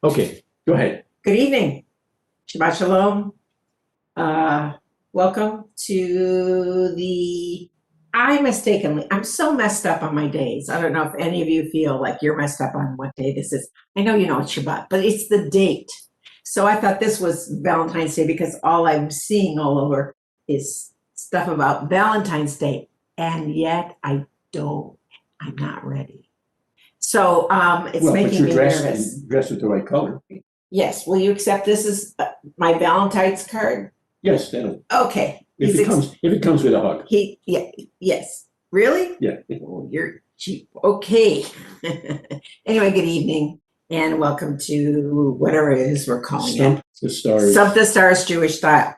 Okay, go ahead. Good evening. Shabbat Shalom. Welcome to I'm so messed up on my days. I don't know if any of you feel like you're messed up on what day this is. I know you know it's Shabbat, but it's the date. So I thought this was Valentine's Day because all I'm seeing all over is stuff about Valentine's Day. And yet I'm not ready. So it's making me nervous. Dressed with the right color. Yes, will you accept this as my Valentine's card? Yes, that'll. Okay. If it comes with a hug. Yes. Really? Yeah. Oh, you're cheap. Okay. Anyway, good evening and welcome to whatever it is we're calling Stump the Stars. Stump the Stars Jewish Style.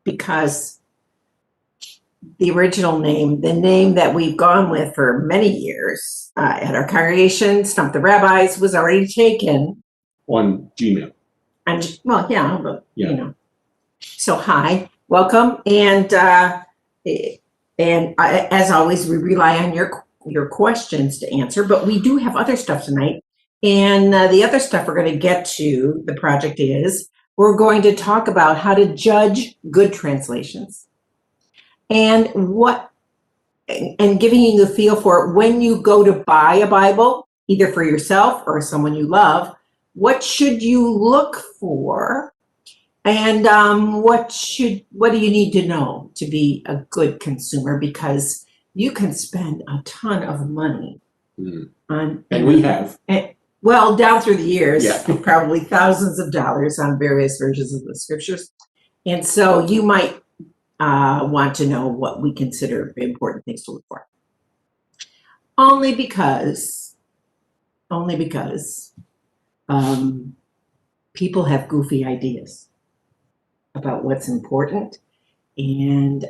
Because the original name, the name that we've gone with for many years at our congregation, Stump the Rabbis, was already taken on Gmail. And well, yeah, but you know. So hi, welcome, and as always, we rely on your questions to answer. But we do have other stuff tonight, and the other stuff we're going to get to. The project is we're going to talk about how to judge good translations, and giving you the feel for it when you go to buy a Bible, either for yourself or someone you love. What should you look for, and what do you need to know to be a good consumer? Because you can spend a ton of money on, and we have, well, down through the years, yeah. Probably thousands of dollars on various versions of the scriptures, and so you might want to know what we consider important things to look for. Only because. People have goofy ideas about what's important and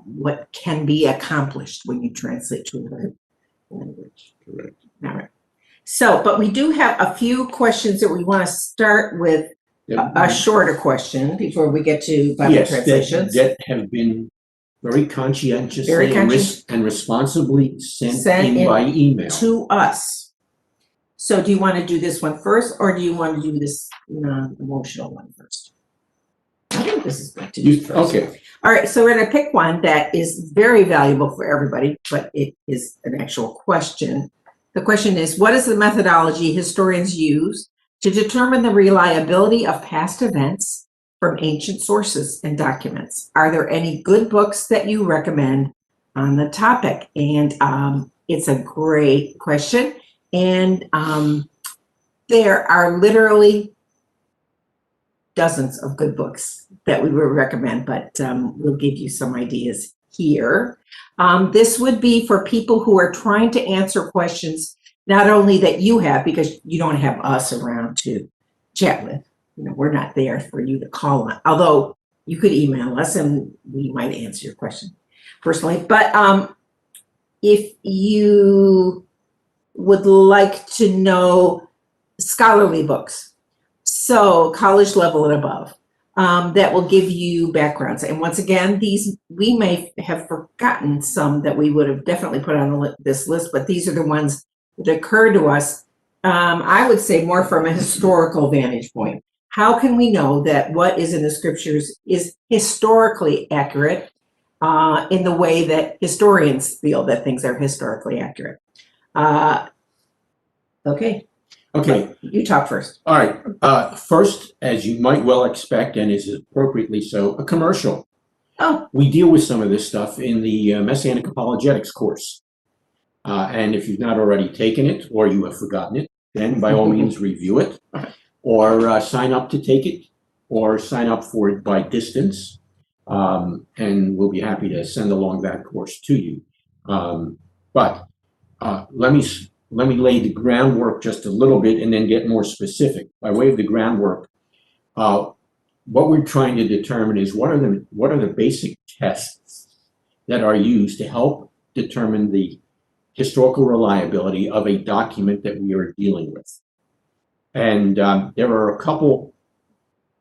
what can be accomplished when you translate to another language. Correct. All right. So, but we do have a few questions that we want to start with. A shorter question before we get to Bible translations. That have been very conscientiously and responsibly sent in by email to us. So do you want to do this one first, or do you want to do this non-emotional one first? I think this is good to do first. Okay. All right, so we're going to pick one that is very valuable for everybody, but it is an actual question. The question is, what is the methodology historians use to determine the reliability of past events from ancient sources and documents? Are there any good books that you recommend on the topic? And it's a great question. And there are literally dozens of good books that we would recommend, but we'll give you some ideas here. This would be for people who are trying to answer questions, not only that you have, because you don't have us around to chat with. We're not there for you to call on, although you could email us and we might answer your question personally. But if you would like to know scholarly books, so college level and above, that will give you backgrounds. And once again, these, we may have forgotten some that we would have definitely put on this list, but these are the ones that occur to us, I would say more from a historical vantage point. How can we know that what is in the scriptures is historically accurate in the way that historians feel that things are historically accurate? Okay. You talk first. All right. First, as you might well expect, and is appropriately so, a commercial. Oh. We deal with some of this stuff in the Messianic Apologetics course. And if you've not already taken it or you have forgotten it, then by all means review it, or sign up to take it, or sign up for it by distance. And we'll be happy to send along that course to you. But let me lay the groundwork just a little bit and then get more specific. By way of the groundwork, what we're trying to determine is what are the basic tests that are used to help determine the historical reliability of a document that we are dealing with. And there are a couple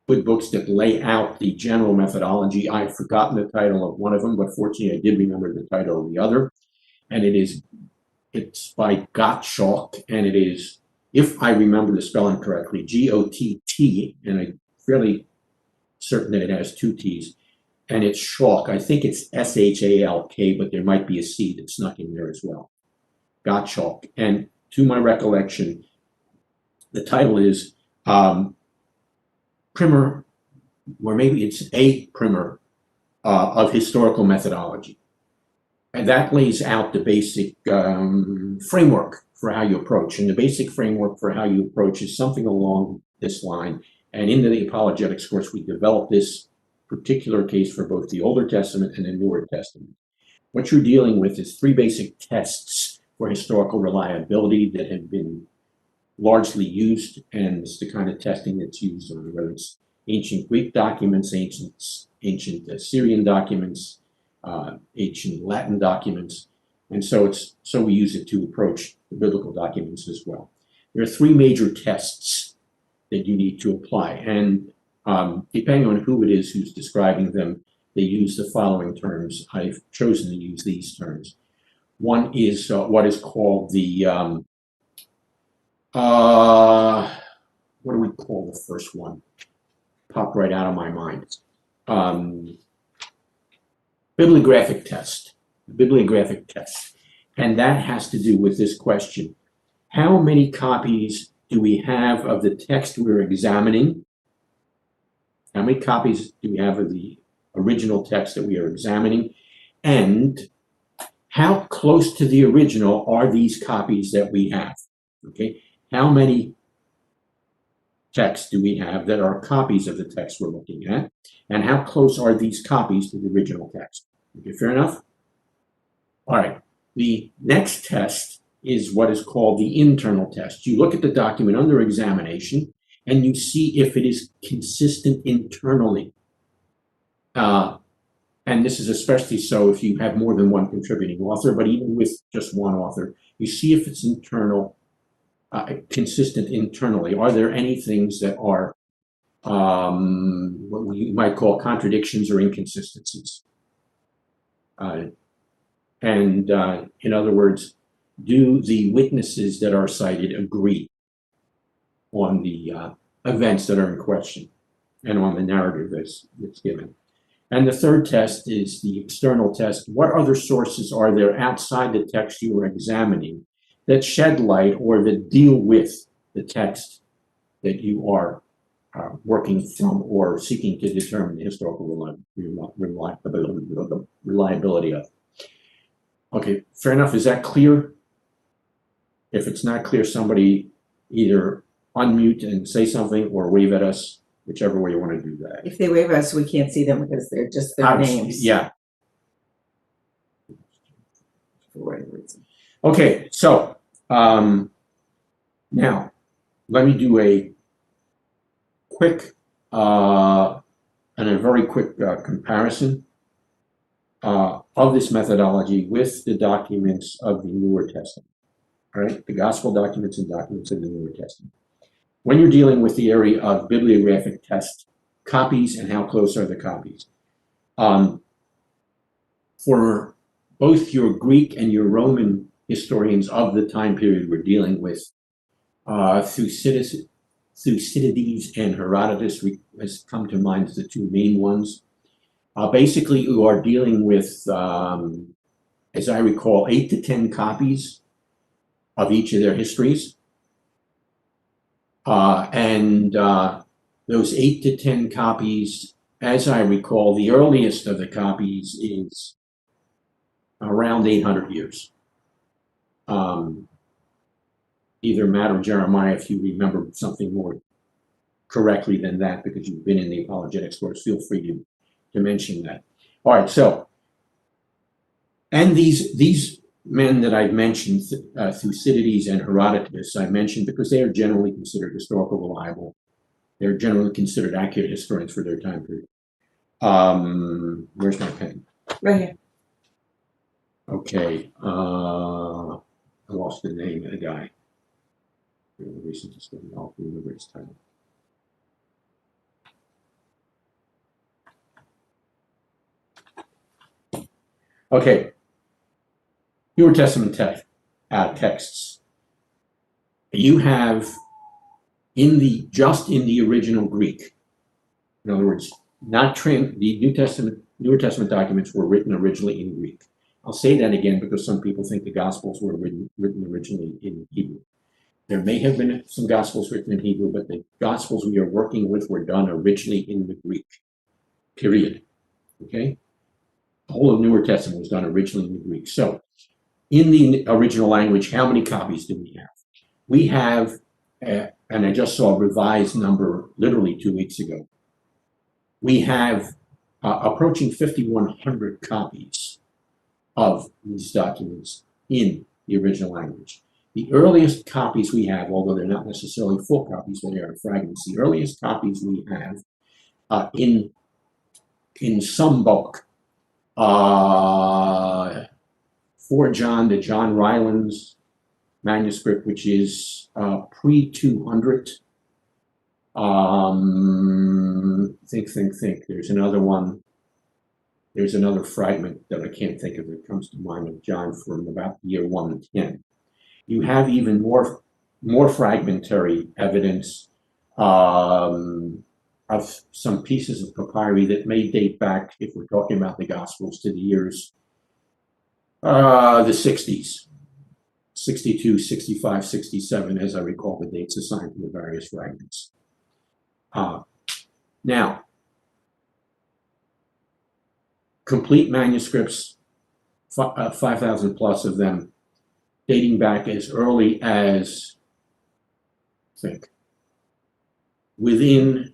good books that lay out the general methodology. I've forgotten the title of one of them, but fortunately I did remember the title of the other. And it's by Gottschalk, and it if I remember the spelling correctly, Gott, and I'm fairly certain that it has two T's, and it's Schalk. I think it's Shalk, but there might be a C that's snuck in there as well. Gottschalk. And to my recollection, the title is Primer, or maybe it's a primer of historical methodology. And that lays out the basic framework for how you approach. And the basic framework for how you approach is something along this line. And in the apologetics course, we developed this particular case for both the Older Testament and the Newer Testament. What you're dealing with is three basic tests for historical reliability that have been largely used, and it's the kind of testing that's used on whether it's ancient Greek documents, ancient Syrian documents, ancient Latin documents, and so we use it to approach the biblical documents as well. There are three major tests that you need to apply, and depending on who it is who's describing them, they use the following terms. I've chosen to use these terms. One is what is called the what do we call the first one? Popped right out of my mind. Bibliographic test. Bibliographic test. And that has to do with this question. How many copies do we have of the text we're examining? How many copies do we have of the original text that we are examining? And how close to the original are these copies that we have? Okay, how many texts do we have that are copies of the text we're looking at? And how close are these copies to the original text? Okay, fair enough? All right, the next test is what is called the internal test. You look at the document under examination and you see if it is consistent internally. And this is especially so if you have more than one contributing author, but even with just one author, you see if it's consistent internally. Are there any things that are what you might call contradictions or inconsistencies? In other words, do the witnesses that are cited agree on the events that are in question and on the narrative that's given? And the third test is the external test. What other sources are there outside the text you are examining that shed light or that deal with the text that you are working from or seeking to determine the historical reliability of? Okay, fair enough. Is that clear? If it's not clear, somebody either unmute and say something or wave at us, whichever way you want to do that. If they wave us, we can't see them because they're just their names. Yeah. For whatever reason. Okay, so now let me do a quick and a very quick comparison of this methodology with the documents of the Newer Testament. All right, the Gospel documents and documents of the Newer Testament. When you're dealing with the area of bibliographic test, copies and how close are the copies? For both your Greek and your Roman historians of the time period we're dealing with, Thucydides and Herodotus has come to mind as the two main ones. Basically, you are dealing with, as I recall, 8 to 10 copies of each of their histories. Those 8 to 10 copies, as I recall, the earliest of the copies is around 800 years. Either Matt or Jeremiah, if you remember something more correctly than that, because you've been in the apologetics course, feel free to mention that. All right, so, and these men that I've mentioned, Thucydides and Herodotus, I mentioned because they are generally considered historical reliable. They're generally considered accurate historians for their time period. Where's my pen? Right here. Okay, I lost the name of the guy. Recent historian, I'll remember his title. Okay, Newer Testament texts. you have just in the original Greek, in other words, the Newer Testament documents were written originally in Greek. I'll say that again because some people think the Gospels were written originally in Hebrew. There may have been some Gospels written in Hebrew, but the Gospels we are working with were done originally in the Greek, period. Okay? The whole of Newer Testament was done originally in the Greek. So, in the original language, how many copies do we have? We have, and I just saw a revised number literally 2 weeks ago. We have approaching 5,100 copies of these documents in the original language. The earliest copies we have, although they're not necessarily full copies, but they are fragments, the earliest copies we have in some bulk, for John, the John Rylands manuscript, which is pre-200. Think. There's another one. There's another fragment that I can't think of that comes to mind of John from about the year 110. You have even more fragmentary evidence of some pieces of papyri that may date back, if we're talking about the Gospels, to the years the 60s, 62, 65, 67, as I recall the dates assigned to the various fragments. Now, complete manuscripts, 5,000 plus of them, dating back as early as, within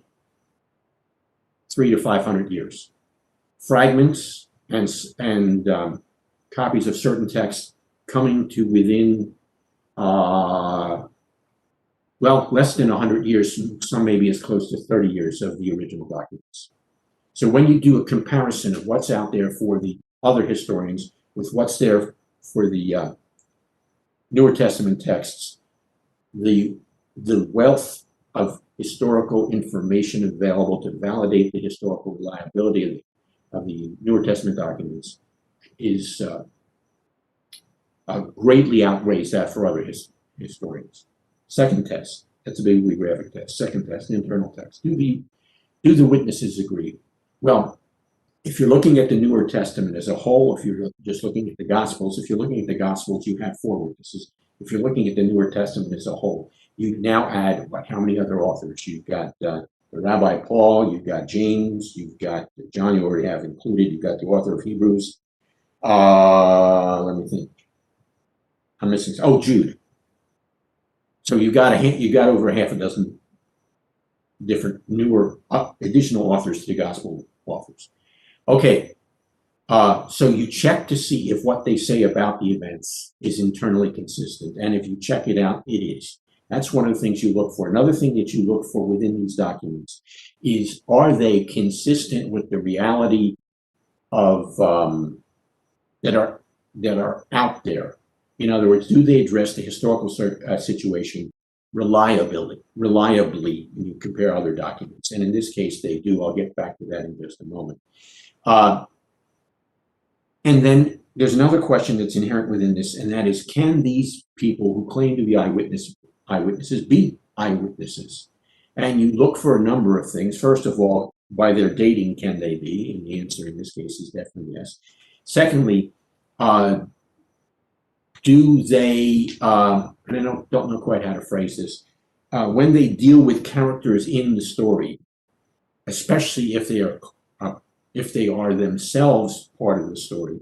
300 to 500 years. Fragments and copies of certain texts coming to within, less than 100 years, some maybe as close to 30 years of the original documents. So when you do a comparison of what's out there for the other historians with what's there for the Newer Testament texts, the wealth of historical information available to validate the historical reliability of the Newer Testament documents is greatly outweighs that for other historians. Second test, that's a bibliographic test. Second test, internal test. Do the witnesses agree? Well, if you're looking at the Newer Testament as a whole, if you're just looking at the Gospels, if you're looking at the Gospels, you have 4 witnesses. If you're looking at the Newer Testament as a whole, you now add how many other authors? You've got the Rabbi Paul, you've got James, you've got John, you already have included, you've got the author of Hebrews. Let me think. I'm missing. Oh, Jude. So you got over half a dozen different newer additional authors to the gospel authors. Okay, so you check to see if what they say about the events is internally consistent, and if you check it out, it is. That's one of the things you look for. Another thing that you look for within these documents is, are they consistent with the reality of that are out there? In other words, do they address the historical situation reliably when you compare other documents? And in this case, they do. I'll get back to that in just a moment. And then there's another question that's inherent within this, and that is, can these people who claim to be eyewitnesses be eyewitnesses? And you look for a number of things. First of all, by their dating, can they be? And the answer in this case is definitely yes. Secondly, do they, and I don't know quite how to phrase this, when they deal with characters in the story, especially if they are themselves part of the story,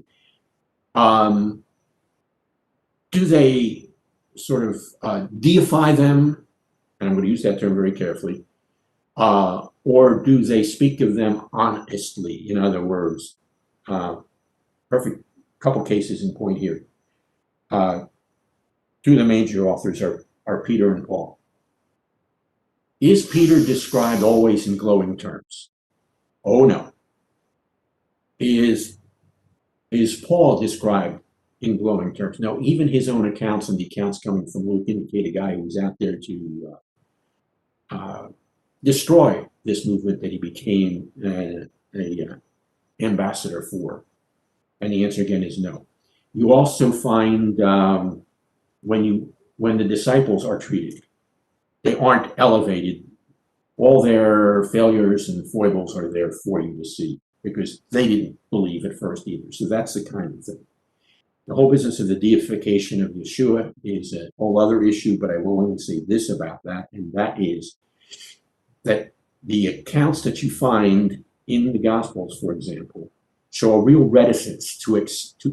do they sort of deify them? And I'm going to use that term very carefully. Or do they speak of them honestly? In other words, perfect couple cases in point here. 2 of the major authors are Peter and Paul. Is Peter described always in glowing terms? Oh no. Is Paul described in glowing terms? No, even his own accounts and the accounts coming from Luke indicate a guy who was out there to destroy this movement that he became an ambassador for. And the answer again is no. You also find when you when the disciples are treated. They aren't elevated. All their failures and foibles are there for you to see because they didn't believe at first either. So that's the kind of thing. The whole business of the deification of Yeshua is a whole other issue, but I will only say this about that, and that is that the accounts that you find in the Gospels, for example, show a real reticence to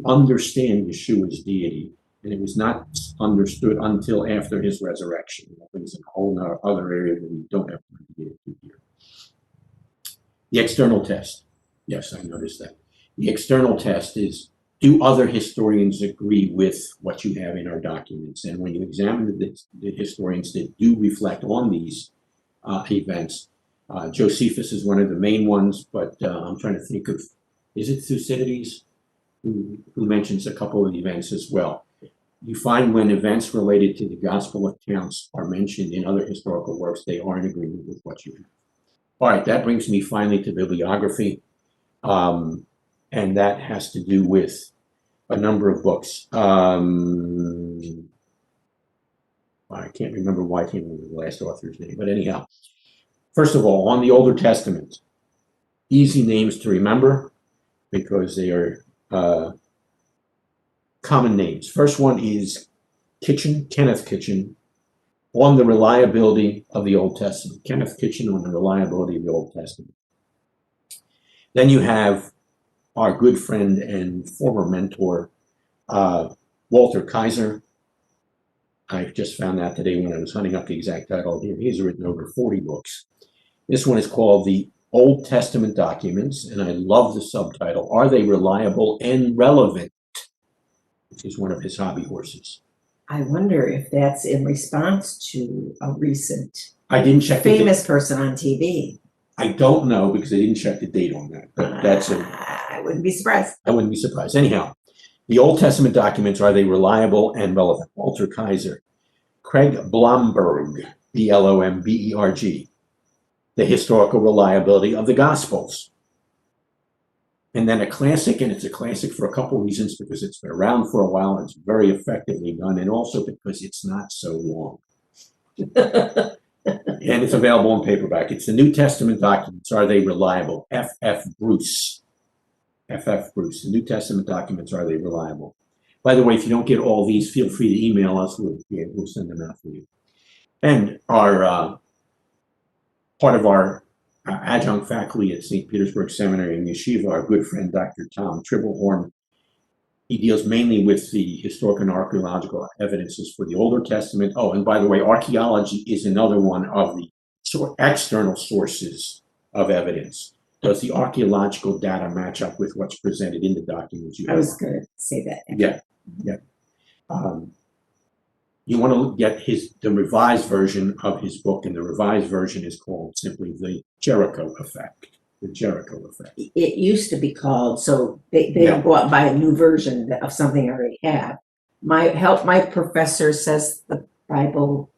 understand Yeshua's deity, and it was not understood until after his resurrection. That is a whole other area that we don't have time to get into here. The external test. Yes, I noticed that. The external test is, do other historians agree with what you have in our documents? And when you examine the historians that do reflect on these events, Josephus is one of the main ones, but I'm trying to think of, is it Thucydides who mentions a couple of events as well? You find when events related to the gospel accounts are mentioned in other historical works, they are in agreement with what you have. All right, that brings me finally to bibliography. And that has to do with a number of books. I can't remember why I can't remember the last author's name, but anyhow. First of all, on the Older Testament, easy names to remember because they are common names. First one is Kitchen, Kenneth Kitchen, on the reliability of the Old Testament. Kenneth Kitchen on the reliability of the Old Testament. Then you have our good friend and former mentor, Walter Kaiser. I just found out today when I was hunting up the exact title here. He's written over 40 books. This one is called The Old Testament Documents, and I love the subtitle, Are They Reliable and Relevant? Which is one of his hobby horses. I wonder if that's in response to a recent I didn't check famous person on TV. I don't know because I didn't check the date on that, but that's it. I wouldn't be surprised. I wouldn't be surprised. Anyhow, the Old Testament documents, are they reliable and relevant? Walter Kaiser. Craig Blomberg, B-L-O-M-B-E-R-G. The historical reliability of the Gospels. And then a classic, and it's a classic for a couple of reasons, because it's been around for a while and it's very effectively done, and also because it's not so long. And it's available in paperback. It's the New Testament documents. Are they reliable? F.F. Bruce. F.F. Bruce. The New Testament documents, are they reliable? By the way, if you don't get all these, feel free to email us. We'll send them out for you. And our part of our adjunct faculty at St. Petersburg Seminary and Yeshiva, our good friend, Dr. Tom Tribblehorn, he deals mainly with the historical and archaeological evidences for the Older Testament. Oh, and by the way, archaeology is another one of the external sources of evidence. Does the archaeological data match up with what's presented in the documents you have? I was going to say that. Yeah. You want to get the revised version of his book, and the revised version is called simply The Jericho Effect. The Jericho Effect. It used to be called, so they don't go out and buy a new version of something they already have. My professor says the Bible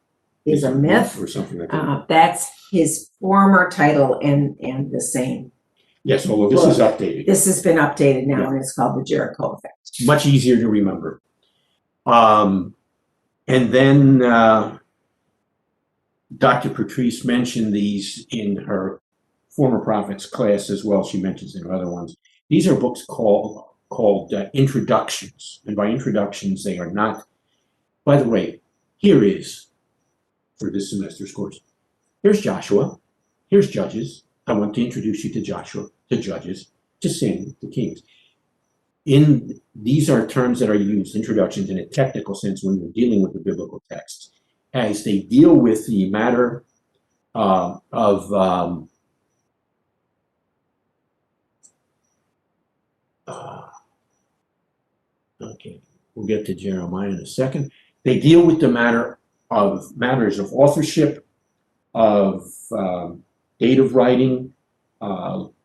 is a myth, or something like that. That's his former title and the same. Yes, although this is updated. This has been updated now, and it's called The Jericho Effect. Much easier to remember. And then Dr. Patrice mentioned these in her Former Prophets class as well. She mentions in other ones. These are books called introductions. And by introductions, they are not. By the way, here is, for this semester's course, here's Joshua, here's Judges. I want to introduce you to Joshua, to Judges, to Samuel, to Kings. These are terms that are used, introductions, in a technical sense when we're dealing with the biblical texts, as they deal with the matter okay, we'll get to Jeremiah in a second. They deal with the matters of authorship, of date of writing,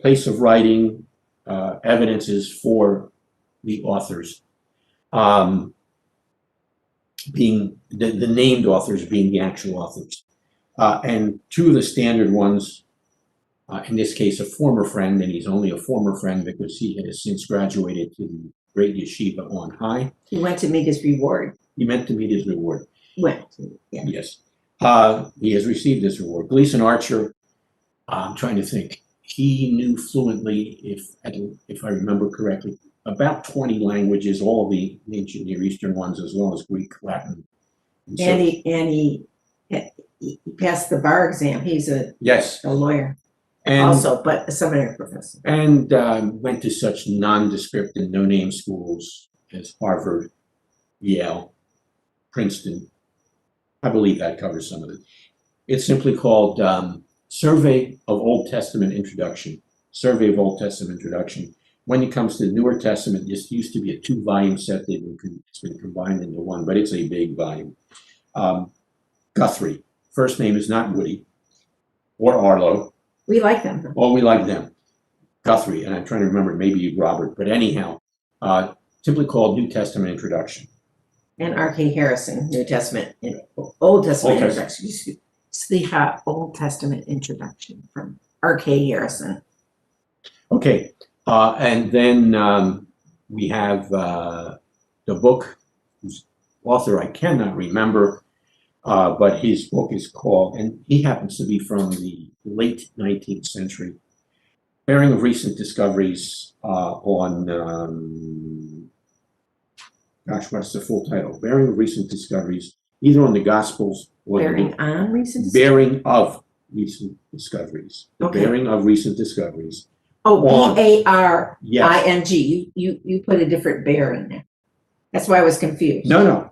place of writing, evidences for the authors, being the named authors being the actual authors. And two of the standard ones, in this case, a former friend, and he's only a former friend because he has since graduated to the great yeshiva on high. He went to meet his reward. He meant to meet his reward. went. Yeah. Yes. He has received this award. Gleason Archer, I'm trying to think. He knew fluently, if I remember correctly, about 20 languages, all the ancient Near Eastern ones, as well as Greek, Latin. And so- He passed the bar exam. He's a yes. lawyer And, also, but a seminary professor. and went to such nondescript and no-name schools as Harvard, Yale, Princeton. I believe that covers some of it. It's simply called Survey of Old Testament Introduction. Survey of Old Testament Introduction. When it comes to the Newer Testament, this used to be a 2-volume set. It's been combined into one, but it's a big volume. Guthrie. First name is not Woody or Arlo. We like them. Oh, we like them. Guthrie, and I'm trying to remember, maybe Robert, but anyhow, simply called New Testament Introduction. And R.K. Harrison, New Testament, Old Testament Old Introduction. Slicha, Old Testament Introduction from R.K. Harrison. Okay, and then we have the book, whose author I cannot remember, but his book is called, and he happens to be from the late 19th century, Bearing of Recent Discoveries on, gosh, what's the full title? Bearing of Recent Discoveries, either on the Gospels or Bearing on recent. Bearing of Recent Discoveries. The Okay. Bearing of Recent Discoveries. Oh, on- B-A-R-I-N-G. Yes. You put a different bear in there. That's why I was confused. No.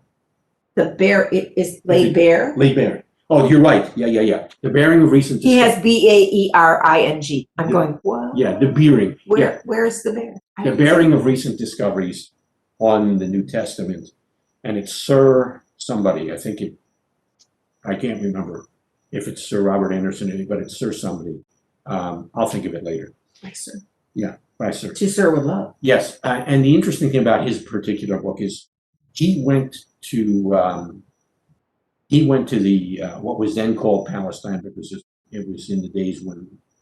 The bear is laid bare. Laid bare. Oh, you're right. Yeah. The Bearing of Recent He Discoveries. has B-A-E-R-I-N-G. I'm Yeah. going, what? Yeah, the bearing. Yeah. Where's the bear? The Bearing of Recent Discoveries on the New Testament. And it's Sir somebody. I can't remember if it's Sir Robert Anderson, but it's Sir somebody. I'll think of it later. By Sir. Yeah, by Sir. To Sir with love. Yes, and the interesting thing about his particular book is he went to the what was then called Palestine, because it was in the days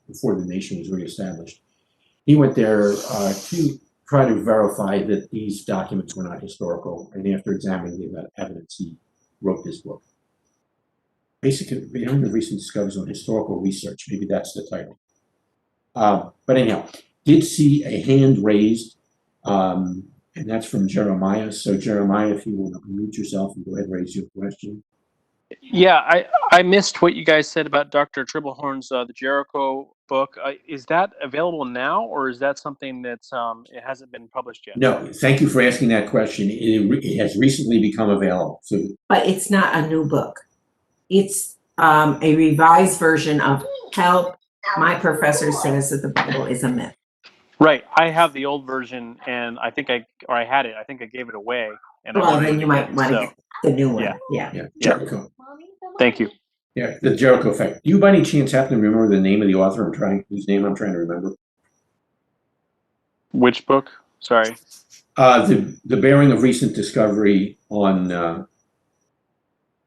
before the nation was reestablished. He went there to try to verify that these documents were not historical, and after examining the evidence, he wrote this book. Basically, Bearing of Recent Discoveries on Historical Research. Maybe that's the title. But anyhow, did see a hand raised, and that's from Jeremiah. So Jeremiah, if you will unmute yourself and go ahead and raise your question. Yeah, I missed what you guys said about Dr. Tribblehorn's the Jericho book. Is that available now, or is that something that's it hasn't been published yet? No, thank you for asking that question. It has recently become available. So, But it's not a new book. It's a revised version of Help. My professor says that the Bible is a myth. Right. I have the old version, and I think I had it. I think I gave it away. And Well, then you might want to get the new one. Yeah. Yeah. Jericho. Thank you. Yeah, the Jericho Effect. Do you by any chance happen to remember the name of the author whose name I'm trying to remember? Which book? Sorry. The Bearing of Recent Discovery on the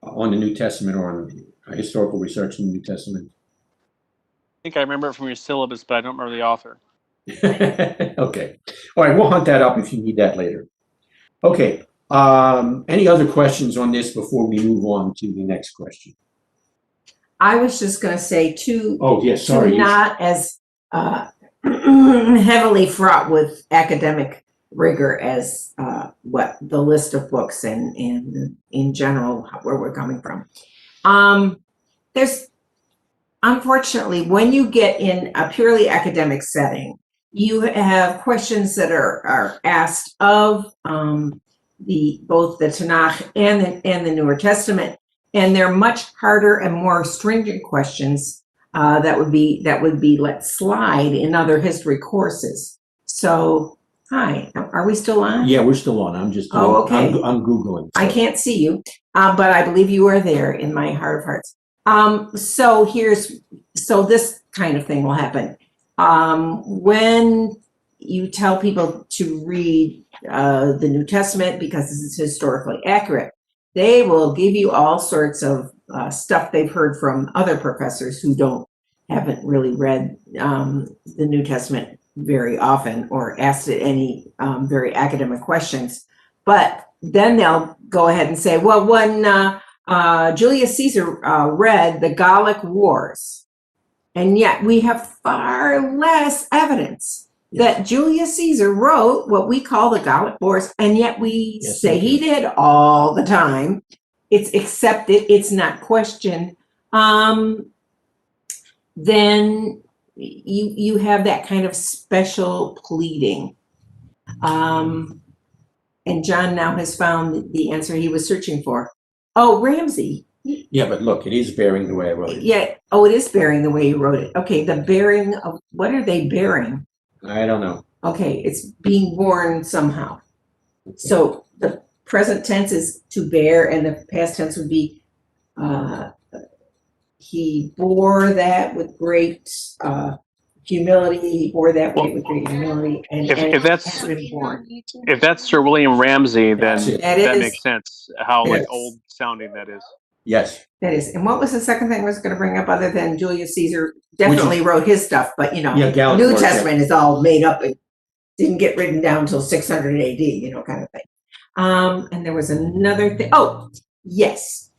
New Testament, or on historical research in the New Testament. I think I remember it from your syllabus, but I don't remember the author. Okay. All right, we'll hunt that up if you need that later. Okay. Any other questions on this before we move on to the next question? I was just going to say Oh, yes, sorry. to not as heavily fraught with academic rigor as what the list of books and in general where we're coming from. There's unfortunately, when you get in a purely academic setting, you have questions that are asked of both the Tanakh and the Newer Testament, and they're much harder and more stringent questions that would be let slide in other history courses. So, hi, are we still on? Yeah, we're still on. I'm just okay. I'm Googling. So. I can't see you, but I believe you are there in my heart of hearts. So this kind of thing will happen. When you tell people to read the New Testament because this is historically accurate, they will give you all sorts of stuff they've heard from other professors who haven't really read the New Testament very often or asked it any very academic questions. But then they'll go ahead and say, well, when Julius Caesar read the Gallic Wars, and yet we have far less evidence that Julius Caesar wrote what we call the Gallic Wars, and yet we say he did all the time. It's accepted, it's not questioned. Then you have that kind of special pleading. And John now has found the answer he was searching for. Oh, Ramsey. Yeah, but look, it is bearing the way I wrote it. Yeah. Oh, it is bearing the way you wrote it. Okay, the bearing of, what are they bearing? I don't know. Okay, it's being born somehow. So the present tense is to bear, and the past tense would be he bore that with great humility. He bore that weight with great humility, and If that's has been born. if that's Sir William Ramsay, then That's it. that makes sense. How like Yes. old sounding that is. Yes. That is. And what was the second thing I was going to bring up other than Julius Caesar definitely wrote his stuff, but Yeah, Gallic New Wars, Testament is all made up and didn't get written down until 600 AD, kind of thing. And there was another thing. Oh, yes.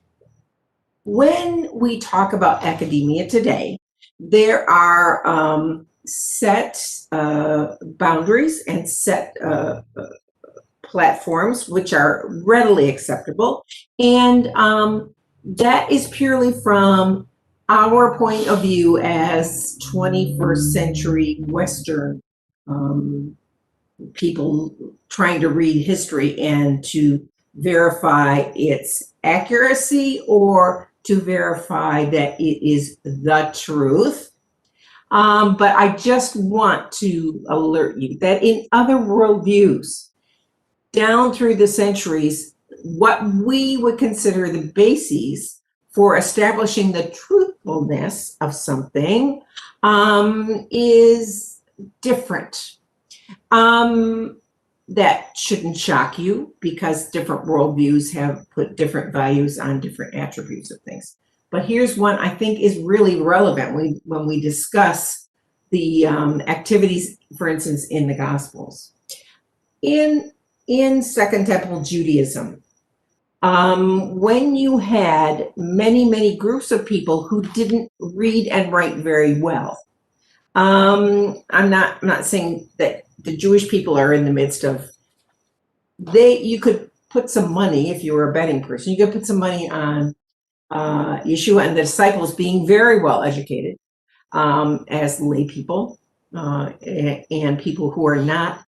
When we talk about academia today, there are set boundaries and set platforms which are readily acceptable. And that is purely from our point of view as 21st century Western people trying to read history and to verify its accuracy or to verify that it is the truth. But I just want to alert you that in other worldviews, down through the centuries, what we would consider the bases for establishing the truthfulness of something is different. That shouldn't shock you because different worldviews have put different values on different attributes of things. But here's one I think is really relevant when we discuss the activities, for instance, in the Gospels. In Second Temple Judaism, when you had many groups of people who didn't read and write very well, I'm not saying that the Jewish people are in the midst of, you could put some money, if you were a betting person, you could put some money on Yeshua and the disciples being very well educated as lay people and people who are not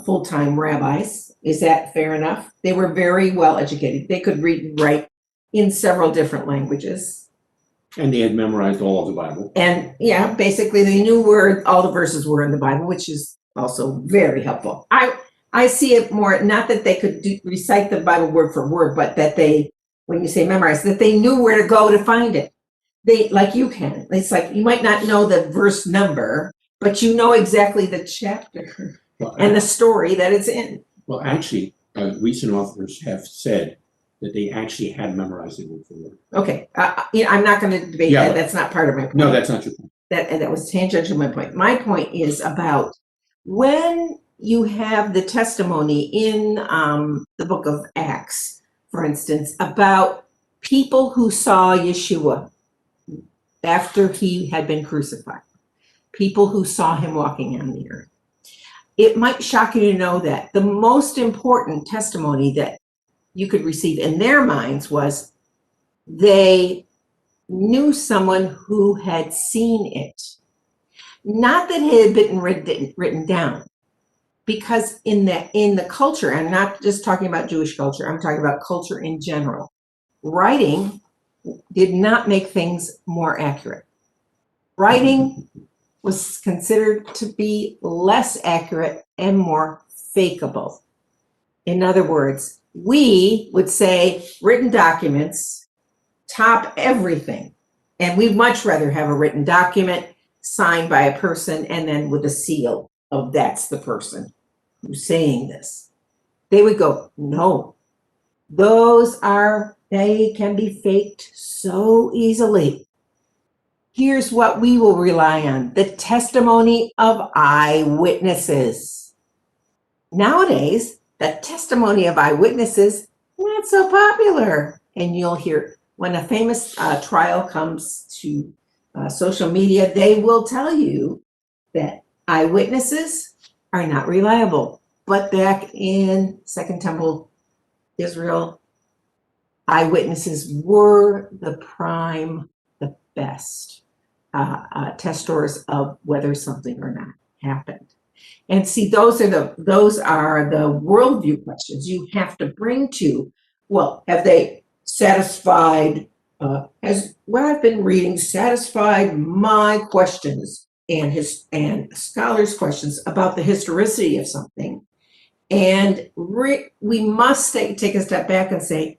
full-time rabbis. Is that fair enough? They were very well educated. They could read and write in several different languages. And they had memorized all of the Bible. And yeah, basically they knew where all the verses were in the Bible, which is also very helpful. I see it more, not that they could recite the Bible word for word, but that they, when you say memorize, that they knew where to go to find it. They, like you can. It's like you might not know the verse number, but you know exactly the chapter and the story that it's in. Well, actually, recent authors have said that they actually had memorized it word for word. Okay, I'm not going to debate that. That's not part of my point. No, that's not your point. That was tangential to my point. My point is about when you have the testimony in the book of Acts, for instance, about people who saw Yeshua after he had been crucified, people who saw him walking on the earth. It might shock you to know that the most important testimony that you could receive in their minds was they knew someone who had seen it. Not that it had been written down, because in the culture, I'm not just talking about Jewish culture, I'm talking about culture in general, writing did not make things more accurate. Writing was considered to be less accurate and more fakeable. In other words, we would say written documents top everything. And we'd much rather have a written document signed by a person and then with a seal of that's the person who's saying this. They would go, no, they can be faked so easily. Here's what we will rely on: the testimony of eyewitnesses. Nowadays, the testimony of eyewitnesses, not so popular. and you'll hear when a famous trial comes to social media, they will tell you that eyewitnesses are not reliable. But back in Second Temple Israel, eyewitnesses were the best testors of whether something or not happened. And see, those are the worldview questions you have to bring to, well, have they satisfied, has what I've been reading satisfied my questions and scholars' questions about the historicity of something? And we must take a step back and say,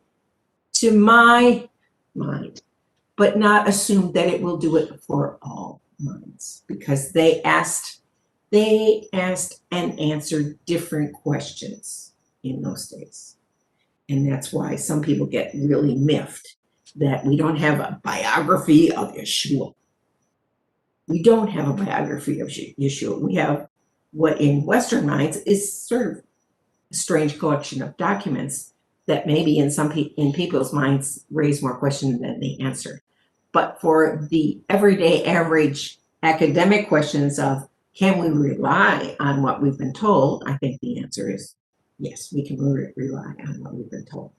to my mind, but not assume that it will do it for all minds, because they asked and answered different questions in those days. And that's why some people get really miffed that we don't have a biography of Yeshua. We don't have a biography of Yeshua. We have what in Western minds is sort of a strange collection of documents that maybe in people's minds raise more questions than they answer. But for the everyday average academic questions of, can we rely on what we've been told? I think the answer is yes, we can rely on what we've been told.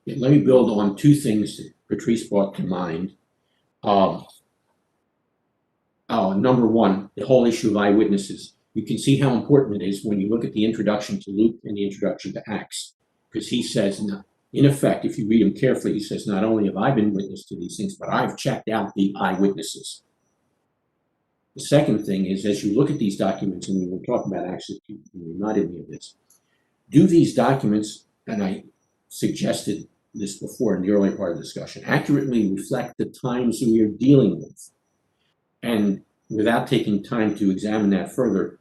Yeah, let me build on two things that Patrice brought to mind. Number one, the whole issue of eyewitnesses. You can see how important it is when you look at the introduction to Luke and the introduction to Acts, because he says, in effect, if you read him carefully, he says, not only have I been witness to these things, but I've checked out the eyewitnesses. The second thing is, as you look at these documents, and we were talking about Acts, you reminded me of this, do these documents, and I suggested this before in the earlier part of the discussion, accurately reflect the times we are dealing with? And without taking time to examine that further,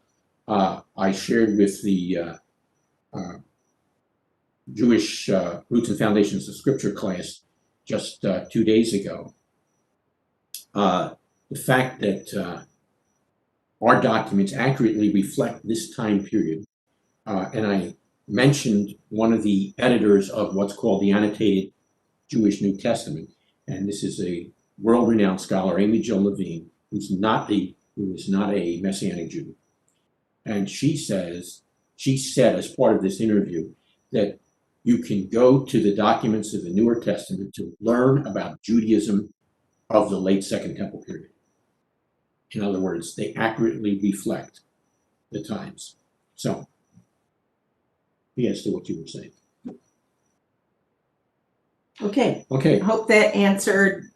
I shared with the Jewish Roots and Foundations of Scripture class just 2 days ago the fact that our documents accurately reflect this time period. And I mentioned one of the editors of what's called the Annotated Jewish New Testament, and this is a world-renowned scholar, Amy Jo Levine, who is not a Messianic Jew. And she said as part of this interview that you can go to the documents of the Newer Testament to learn about Judaism of the late Second Temple period. In other words, they accurately reflect the times. So, yes, to what you were saying. Okay. Okay. I hope that answered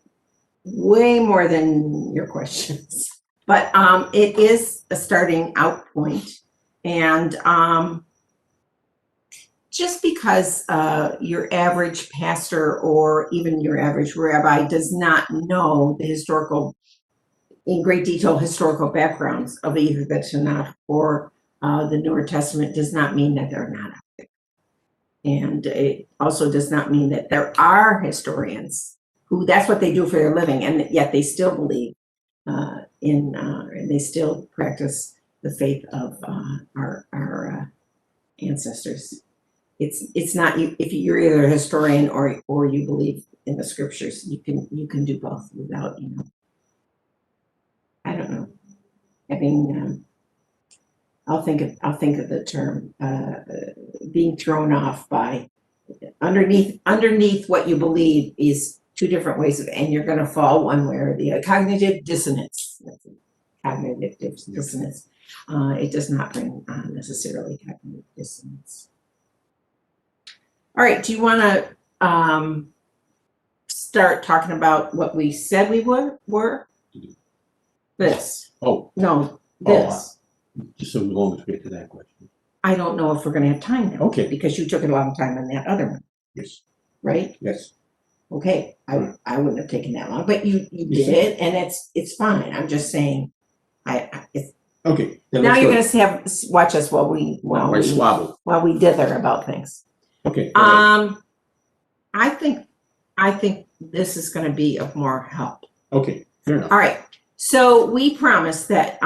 way more than your questions. But it is a starting out point. And just because your average pastor or even your average rabbi does not know the in great detail, historical backgrounds of either the Tanakh or the Newer Testament does not mean that they're not out there. And it also does not mean that there are historians who that's what they do for their living, and yet they still believe and they still practice the faith of our ancestors. It's not you if you're either a historian or you believe in the scriptures. You can do both without I don't know. Having I'll think of the term being thrown off by underneath what you believe is two different ways of, and you're going to fall one way or the other. Cognitive dissonance. Cognitive dissonance. It does not bring necessarily cognitive dissonance. All right. Do you want to start talking about what we said we were? This. Oh. No, this. Just so long as we get to that question. I don't know if we're going to have time now. Okay. Because you took a long time on that other one. Yes. Right? Yes. Okay. I wouldn't have taken that long, but you did, and it's fine. I'm just saying. Okay. Now you're going to watch us while we dither about things. Okay. I think this is going to be of more help. Okay. Fair enough. All right. So we promised that.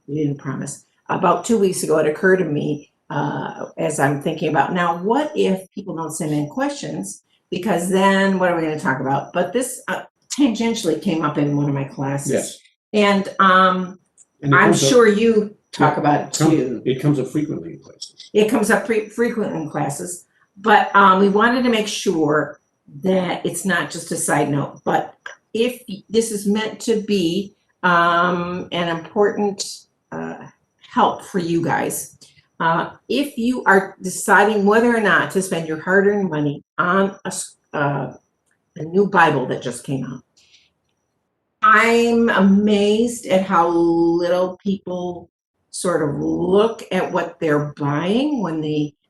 We didn't promise. About 2 weeks ago, it occurred to me as I'm thinking about now, what if people don't send in questions? because then what are we going to talk about? But this tangentially came up in one of my classes. Yes. And And it I'm comes up- sure you talk about it Come- too. It comes up frequently in classes. It comes up frequently in classes, but we wanted to make sure that it's not just a side note, but if this is meant to be an important help for you guys, if you are deciding whether or not to spend your hard-earned money on a new Bible that just came out, I'm amazed at how little people sort of look at what they're buying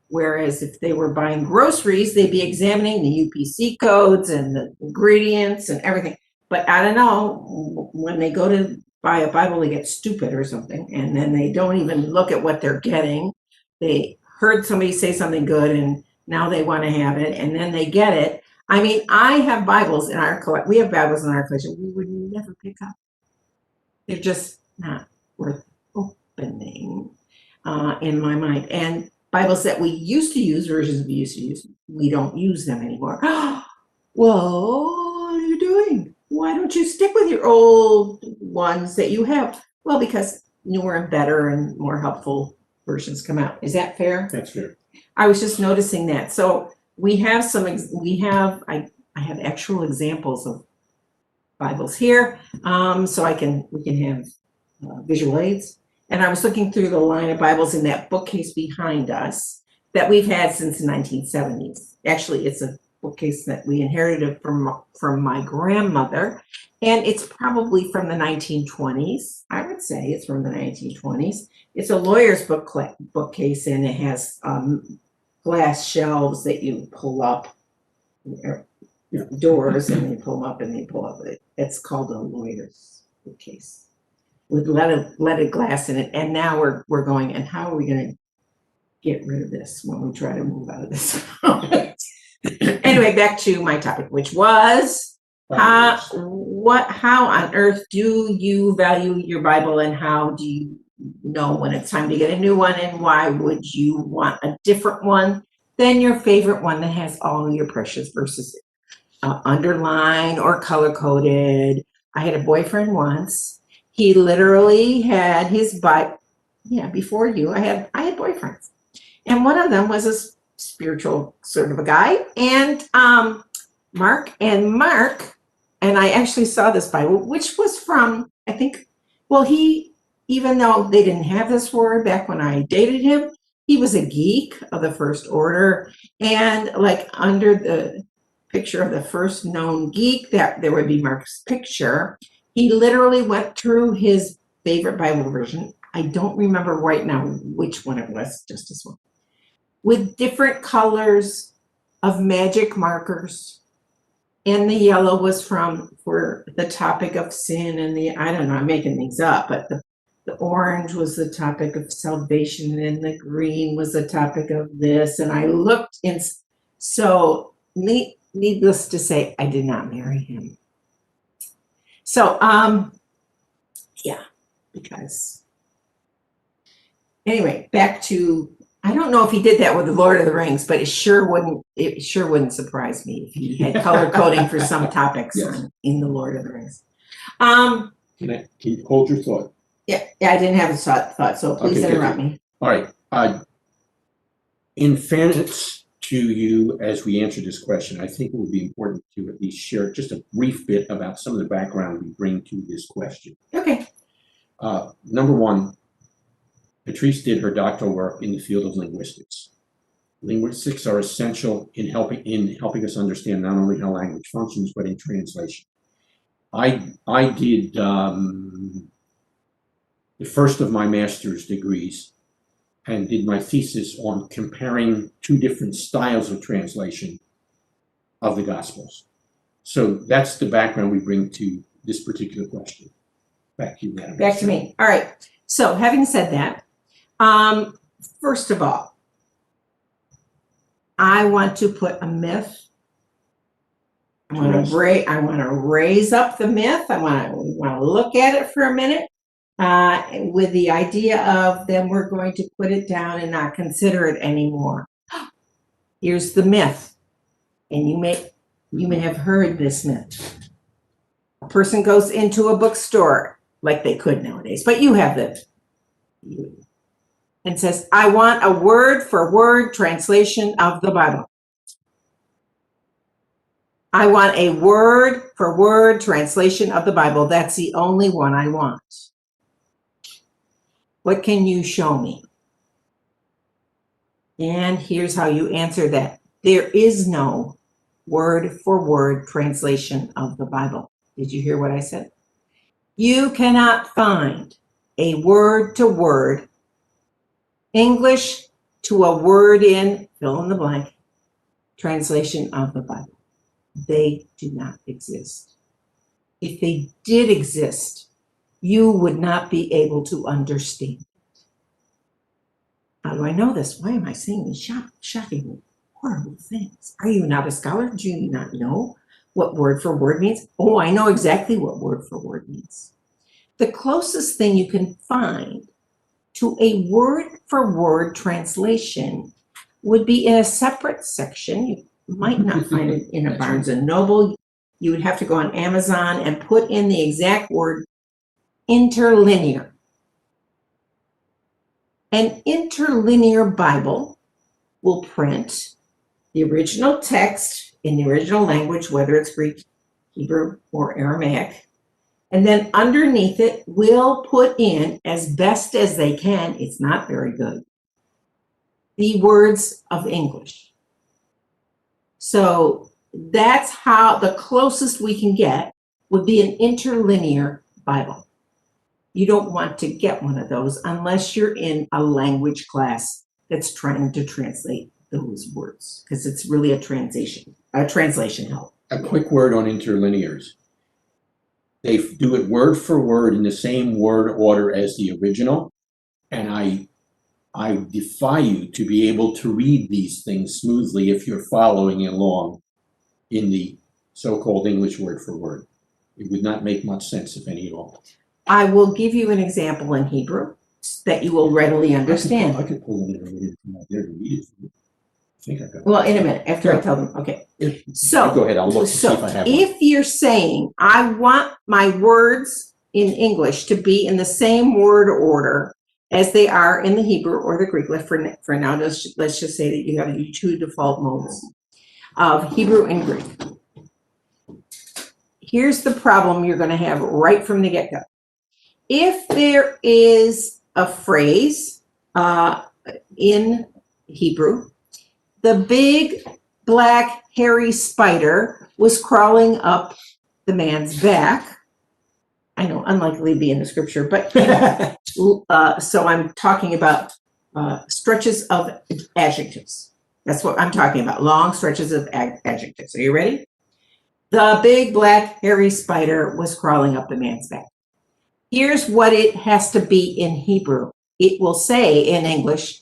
whereas if they were buying groceries, they'd be examining the UPC codes and the ingredients and everything. But I don't know, when they go to buy a Bible, they get stupid or something, and then they don't even look at what they're getting. They heard somebody say something good, and now they want to have it, and then they get it. I mean, I have Bibles in our collection. We have Bibles in our collection we would never pick up. They're just not worth opening in my mind. And Bibles that we used to use, versions we used to use, we don't use them anymore. Well, what are you doing? Why don't you stick with your old ones that you have? Well, because newer and better and more helpful versions come out. Is that fair? That's fair. I was just noticing that. So we have I have actual examples of Bibles here, so we can have visual aids. And I was looking through the line of Bibles in that bookcase behind us that we've had since the 1970s. Actually, it's a bookcase that we inherited from my grandmother, and it's probably from the 1920s. I would say it's from the 1920s. It's a lawyer's bookcase, and it has glass shelves that you pull up, doors, and they pull up and they pull up. It's called a lawyer's bookcase with leaded glass in it. And now we're going, and how are we going to get rid of this when we try to move out of this? Anyway, back to my topic, which was how on earth do you value your Bible, and how do you know when it's time to get a new one, and why would you want a different one than your favorite one that has all your precious verses underlined or color coded? I had a boyfriend once. He literally had his Bible. Yeah, before you, I had boyfriends, and one of them was a spiritual sort of a guy, and Mark, and I actually saw this Bible, which was from, I think, well, even though they didn't have this word back when I dated him, he was a geek of the first order, and like under the picture of the first known geek, that there would be Mark's picture. He literally went through his favorite Bible version. I don't remember right now which one it was, just this one, with different colors of magic markers. And the yellow was for the topic of sin, and I don't know, I'm making things up, but the orange was the topic of salvation, and the green was the topic of this. And I looked, and so needless to say, I did not marry him. So, yeah, because anyway, back to, I don't know if he did that with the Lord of the Rings, but it sure wouldn't surprise me if he had color coding for some topics in the Lord of the Rings. Can you hold your thought? Yeah, I didn't have a thought, so please interrupt me. All right. In fairness to you, as we answer this question, I think it would be important to at least share just a brief bit about some of the background we bring to this question. Okay. Number one, Patrice did her doctoral work in the field of linguistics. Linguistics are essential in helping us understand not only how language functions, but in translation. I did the first of my master's degrees and did my thesis on comparing two different styles of translation of the Gospels. So that's the background we bring to this particular question. Back to you, Madam. Back to me. All right. So having said that, first of all, I want to put a myth. I want to raise up the myth. We want to look at it for a minute with the idea of then we're going to put it down and not consider it anymore. Here's the myth. And you may have heard this myth. A person goes into a bookstore, like they could nowadays, but you have them, and says, I want a word-for-word translation of the Bible. I want a word-for-word translation of the Bible. That's the only one I want. What can you show me? And here's how you answer that. There is no word-for-word translation of the Bible. Did you hear what I said? You cannot find a word-to-word, English to a word in, fill in the blank, translation of the Bible. They do not exist. If they did exist, you would not be able to understand. How do I know this? Why am I saying these shocking, horrible things? Are you not a scholar? Do you not know what word for word means? Oh, I know exactly what word for word means. The closest thing you can find to a word for word translation would be in a separate section. You might not find it in a Barnes and Noble. You would have to go on Amazon and put in the exact word interlinear. An interlinear Bible will print the original text in the original language, whether it's Greek, Hebrew, or Aramaic, and then underneath it will put in, as best as they can, it's not very good, the words of English. So that's how the closest we can get would be an interlinear Bible. You don't want to get one of those unless you're in a language class that's trying to translate those words, because it's really a translation help. A quick word on interlinears. They do it word for word in the same word order as the original, and I defy you to be able to read these things smoothly if you're following along in the so-called English word for word. It would not make much sense, if any at all. I will give you an example in Hebrew that you will readily understand. I could pull it in and read it from out there to read it. I think I got it. Well, in a minute, after I tell them, okay. So go ahead, I'll look to see if I have one. If you're saying, I want my words in English to be in the same word order as they are in the Hebrew or the Greek, for now, let's just say that you have your two default modes of Hebrew and Greek. Here's the problem you're going to have right from the get-go. If there is a phrase in Hebrew, the big black hairy spider was crawling up the man's back. I know, unlikely to be in the scripture, but so I'm talking about stretches of adjectives. That's what I'm talking about, long stretches of adjectives. Are you ready? The big black hairy spider was crawling up the man's back. Here's what it has to be in Hebrew. It will say in English,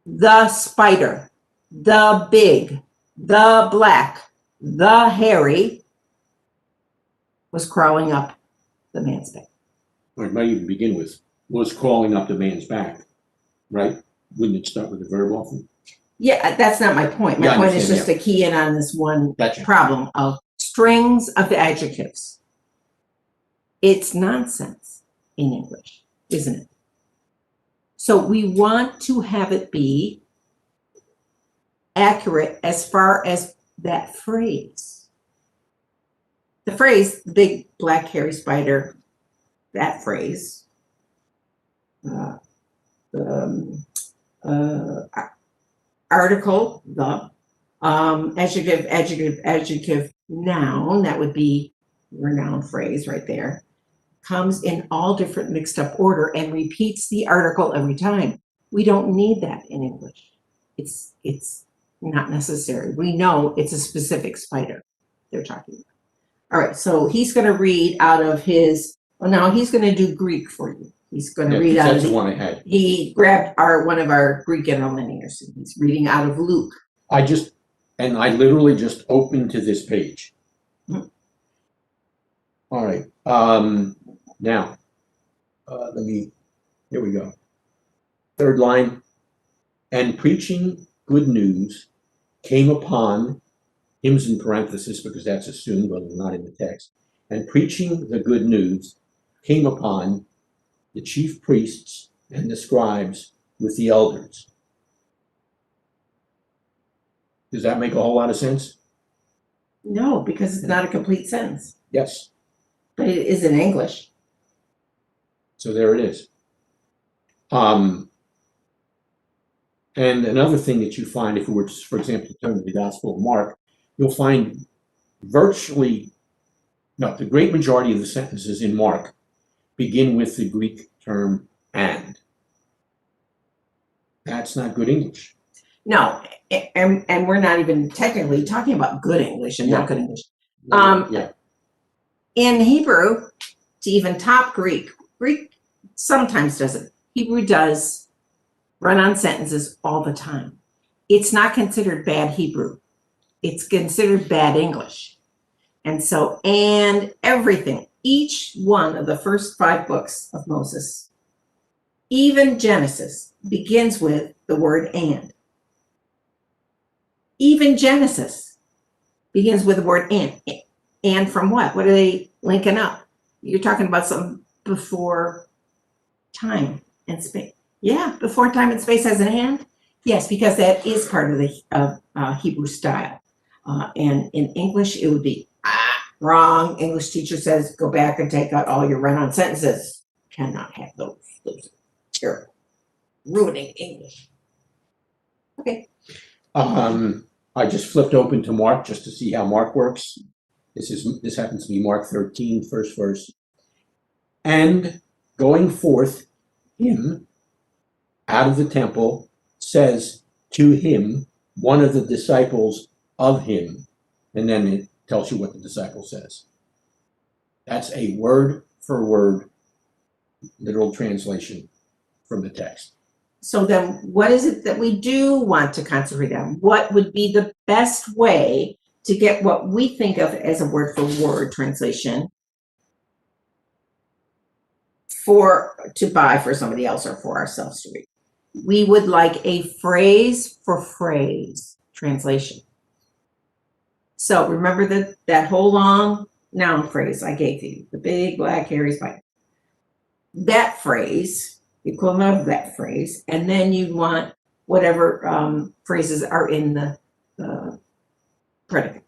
the spider, the big, the black, the hairy was crawling up the man's back. Or it might even begin with, was crawling up the man's back, right? Wouldn't it start with the verb often? Yeah, that's not my point. My point is just to key in on this one problem of strings of adjectives. It's nonsense in English, isn't it? So we want to have it be accurate as far as that phrase. The phrase, the big black hairy spider, that phrase, article, the, adjective, noun, that would be your noun phrase right there, comes in all different mixed up order and repeats the article every time. We don't need that in English. It's not necessary. We know it's a specific spider they're talking about. All right, so he's going to read out of his, well, now he's going to do Greek for you. He's going to read out of the one I had. He grabbed one of our Greek interlinears. He's reading out of Luke. I literally just opened to this page. Mm-hmm. All right. Now, here we go. Third line, and preaching good news came upon, hymns in parenthesis because that's assumed, but not in the text, and preaching the good news came upon the chief priests and the scribes with the elders. Does that make a whole lot of sense? No, because it's not a complete sentence, Yes. but it is in English. So there it is. And another thing that you find, if we were to, for example, to turn to the Gospel of Mark, you'll find the great majority of the sentences in Mark begin with the Greek term "and." That's not good English. No, and we're not even technically talking about good English and not good English. Yeah. In Hebrew, to even top Greek sometimes doesn't. Hebrew does run-on sentences all the time. It's not considered bad Hebrew. It's considered bad English. And so, and everything, each one of the first 5 books of Moses, even Genesis, begins with the word "and." Even Genesis begins with the word "and." And from what? What are they linking up? You're talking about something before time and space. Yeah, before time and space has an "and." Yes, because that is part of the Hebrew style. And in English, it would be wrong. English teacher says, go back and take out all your run-on sentences. Cannot have those. Those are terrible. Ruining English. Okay. I just flipped open to Mark just to see how Mark works. This happens to be Mark 13, first verse. And going forth, him out of the temple says to him, one of the disciples of him, and then it tells you what the disciple says. That's a word for word literal translation from the text. So then what is it that we do want to concentrate on? What would be the best way to get what we think of as a word for word translation to buy for somebody else or for ourselves to read? We would like a phrase for phrase translation. So remember that whole long noun phrase I gave you, the big black hairy spider. That phrase, the equivalent of that phrase, and then you want whatever phrases are in the predicate,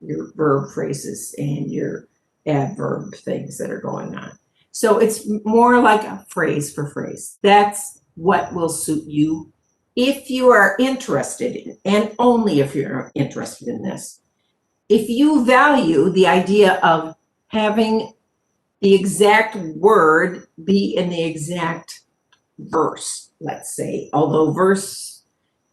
your verb phrases and your adverb things that are going on. So it's more like a phrase for phrase. That's what will suit you if you are interested in, and only if you're interested in this. If you value the idea of having the exact word be in the exact verse, let's say, although verse,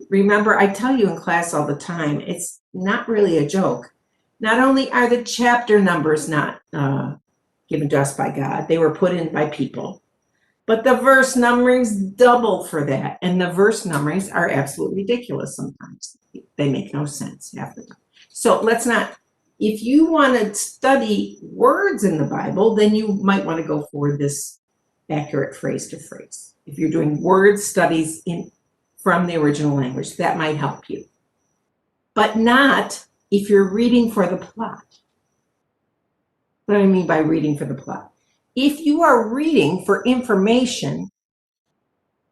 remember, I tell you in class all the time, it's not really a joke. Not only are the chapter numbers not given to us by God, they were put in by people, but the verse numberings double for that. And the verse numberings are absolutely ridiculous sometimes. They make no sense half the time. So let's not, if you want to study words in the Bible, then you might want to go for this accurate phrase to phrase. If you're doing word studies from the original language, that might help you. But not if you're reading for the plot. What do I mean by reading for the plot? If you are reading for information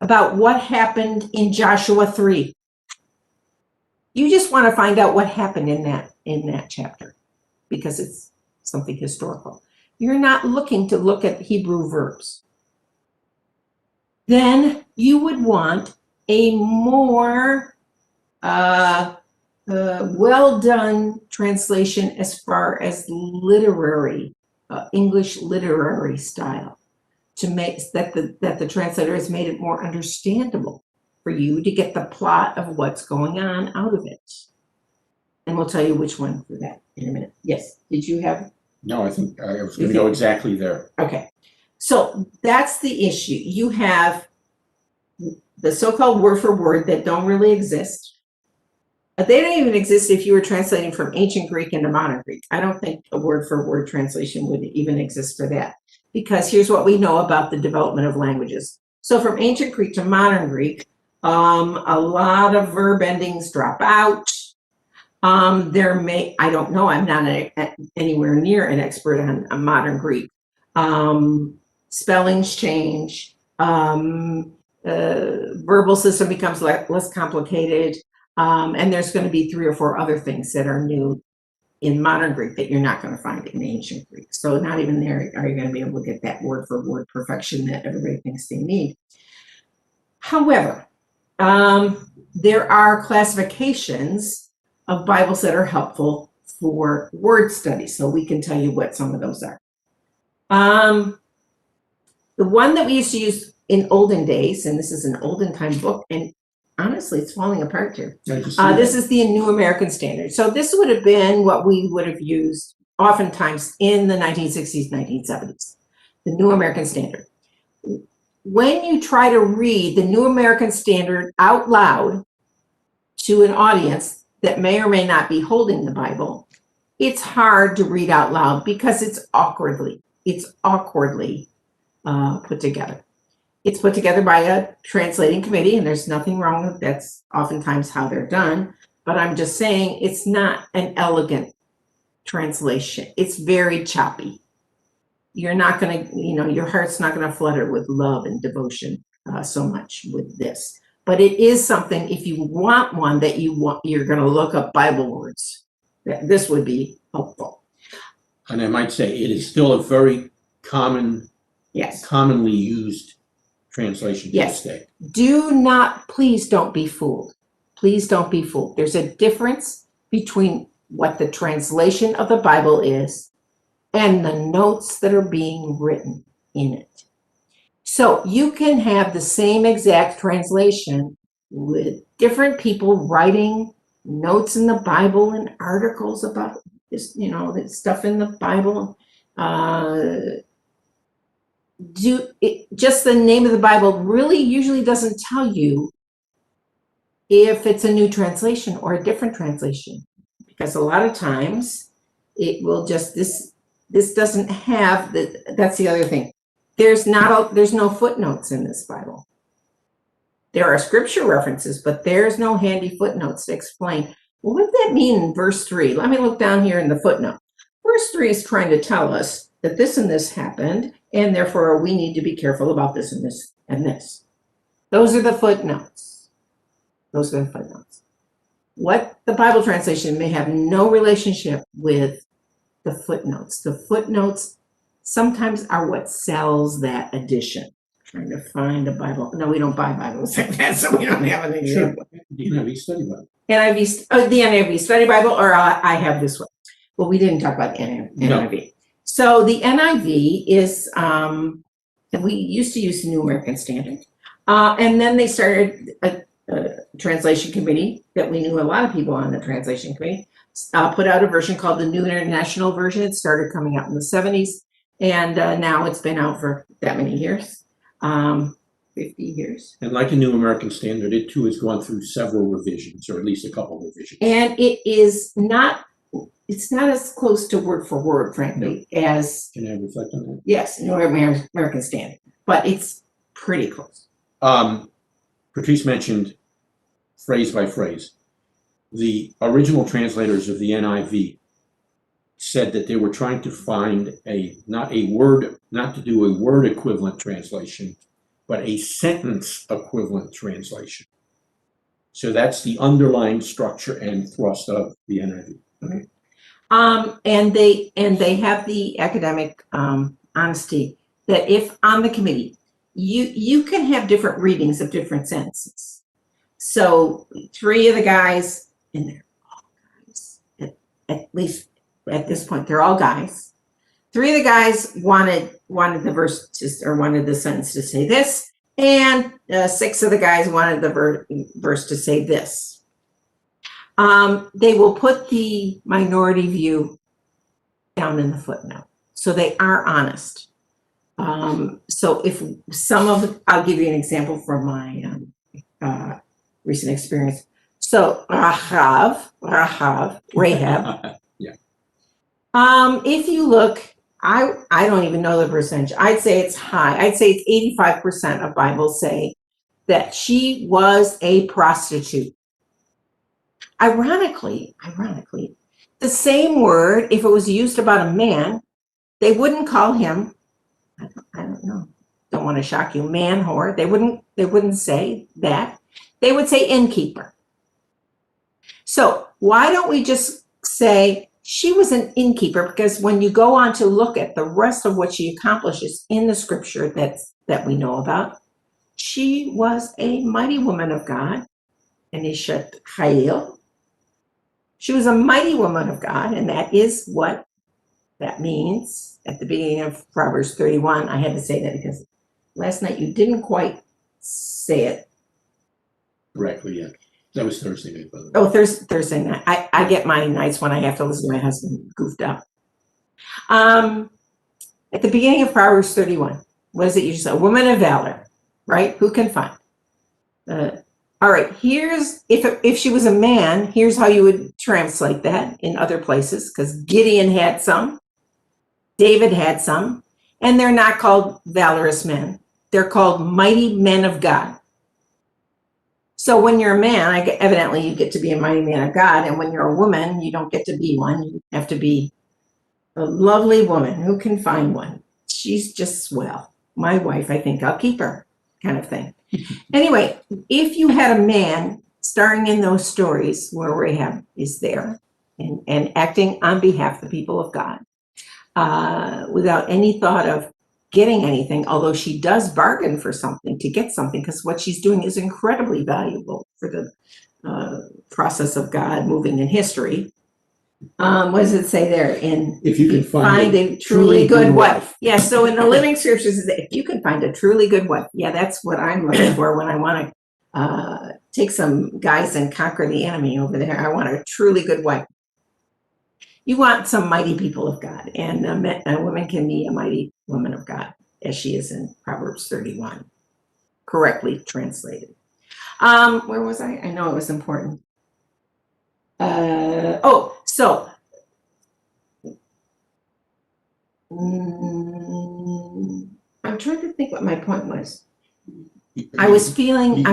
about what happened in Joshua 3, you just want to find out what happened in that chapter because it's something historical. You're not looking to look at Hebrew verbs. Then you would want a more well done translation as far as literary, English literary style, to make that the translator has made it more understandable for you to get the plot of what's going on out of it. And we'll tell you which one for that in a minute. Yes, did you have? No, I think I was going to go exactly there. Okay, so that's the issue. You have the so-called word for word that don't really exist. They don't even exist if you were translating from ancient Greek into modern Greek. I don't think a word for word translation would even exist for that, because here's what we know about the development of languages. So from ancient Greek to modern Greek, a lot of verb endings drop out. I don't know, I'm not anywhere near an expert on modern Greek. Spellings change, verbal system becomes less complicated, and there's going to be 3 or 4 other things that are new in modern Greek that you're not going to find in ancient Greek. So not even there are you going to be able to get that word for word perfection that everybody thinks they need. However, there are classifications of Bibles that are helpful for word study. So we can tell you what some of those are. The one that we used to use in olden days, and this is an olden time book, and honestly, it's falling apart here. This is the New American Standard. So this would have been what we would have used oftentimes in the 1960s, 1970s, the New American Standard. When you try to read the New American Standard out loud to an audience that may or may not be holding the Bible, it's hard to read out loud because it's awkwardly put together. It's put together by a translating committee, and there's nothing wrong with that's oftentimes how they're done. But I'm just saying it's not an elegant translation. It's very choppy. You're not going to, your heart's not going to flutter with love and devotion so much with this. But it is something, if you want one that you're going to look up Bible words, this would be helpful. And I might say it is still a very commonly used translation to this day. Please don't be fooled. Please don't be fooled. There's a difference between what the translation of the Bible is and the notes that are being written in it. So you can have the same exact translation with different people writing notes in the Bible and articles about this, stuff in the Bible. Just the name of the Bible really usually doesn't tell you if it's a new translation or a different translation, because a lot of times it will just this doesn't have that's the other thing. There's no footnotes in this Bible. There are scripture references, but there's no handy footnotes to explain, well, what does that mean in verse 3? Let me look down here in the footnote. Verse 3 is trying to tell us that this and this happened, and therefore we need to be careful about this and this and this. Those are the footnotes. What the Bible translation may have no relationship with the footnotes. The footnotes sometimes are what sells that edition. Trying to find a Bible. No, we don't buy Bibles like that, so we don't have an example. The NIV Study Bible. The NIV Study Bible, or I have this one. Well, we didn't talk about the NIV. No. So the NIV is, we used to use the New American Standard. And then they started a translation committee that we knew a lot of people on the translation committee, put out a version called the New International Version. It started coming out in the 70s. And now it's been out for that many years, 50 years. And like the New American Standard, it too has gone through several revisions, or at least a couple revisions. And it's not as close to word for word, frankly, as. Can I reflect on that? Yes, New American Standard, but it's pretty close. Patrice mentioned phrase by phrase. The original translators of the NIV said that they were trying to find not to do a word equivalent translation, but a sentence equivalent translation. So that's the underlying structure and thrust of the NIV. Okay. And they have the academic honesty that if on the committee, you can have different readings of different sentences. So 3 of the guys, and they're all guys, at least at this point, they're all guys. 3 of the guys wanted the verse or wanted the sentence to say this, and 6 of the guys wanted the verse to say this. They will put the minority view down in the footnote, so they are honest. So if I'll give you an example from my recent experience. So Rahab. Yeah. If you look, I don't even know the percentage. I'd say it's high. I'd say it's 85% of Bibles say that she was a prostitute. ironically, the same word, if it was used about a man, they wouldn't call him, I don't know, don't want to shock you, man whore. They wouldn't say that. They would say innkeeper. So why don't we just say she was an innkeeper? Because when you go on to look at the rest of what she accomplishes in the scripture that we know about, she was a mighty woman of God, and Ishat Chayil. She was a mighty woman of God, and that is what that means. At the beginning of Proverbs 31, I had to say that because last night you didn't quite say it Correctly, yeah. That was Thursday night, by the way. Oh, Thursday night. I get my nights when I have to listen to my husband goofed up. At the beginning of Proverbs 31, what does it usually say? A woman of valor, right? Who can find? All right, here's, if she was a man, here's how you would translate that in other places, because Gideon had some, David had some, and they're not called valorous men. They're called mighty men of God. So when you're a man, evidently you get to be a mighty man of God, and when you're a woman, you don't get to be one. You have to be a lovely woman. Who can find one? She's just swell. My wife, I think I'll keep her, kind of thing. Anyway, if you had a man starring in those stories where Rahab is there and acting on behalf of the people of God, without any thought of getting anything, although she does bargain for something to get something, because what she's doing is incredibly valuable for the process of God moving in history. What does it say there? If you can find a truly good wife. Yeah, so in the Living Scriptures, if you can find a truly good wife, yeah, that's what I'm looking for when I want to take some guys and conquer the enemy over there. I want a truly good wife. You want some mighty people of God, and a woman can be a mighty woman of God, as she is in Proverbs 31, correctly translated. Where was I? I know it was important. So I'm trying to think what my point was. I was feeling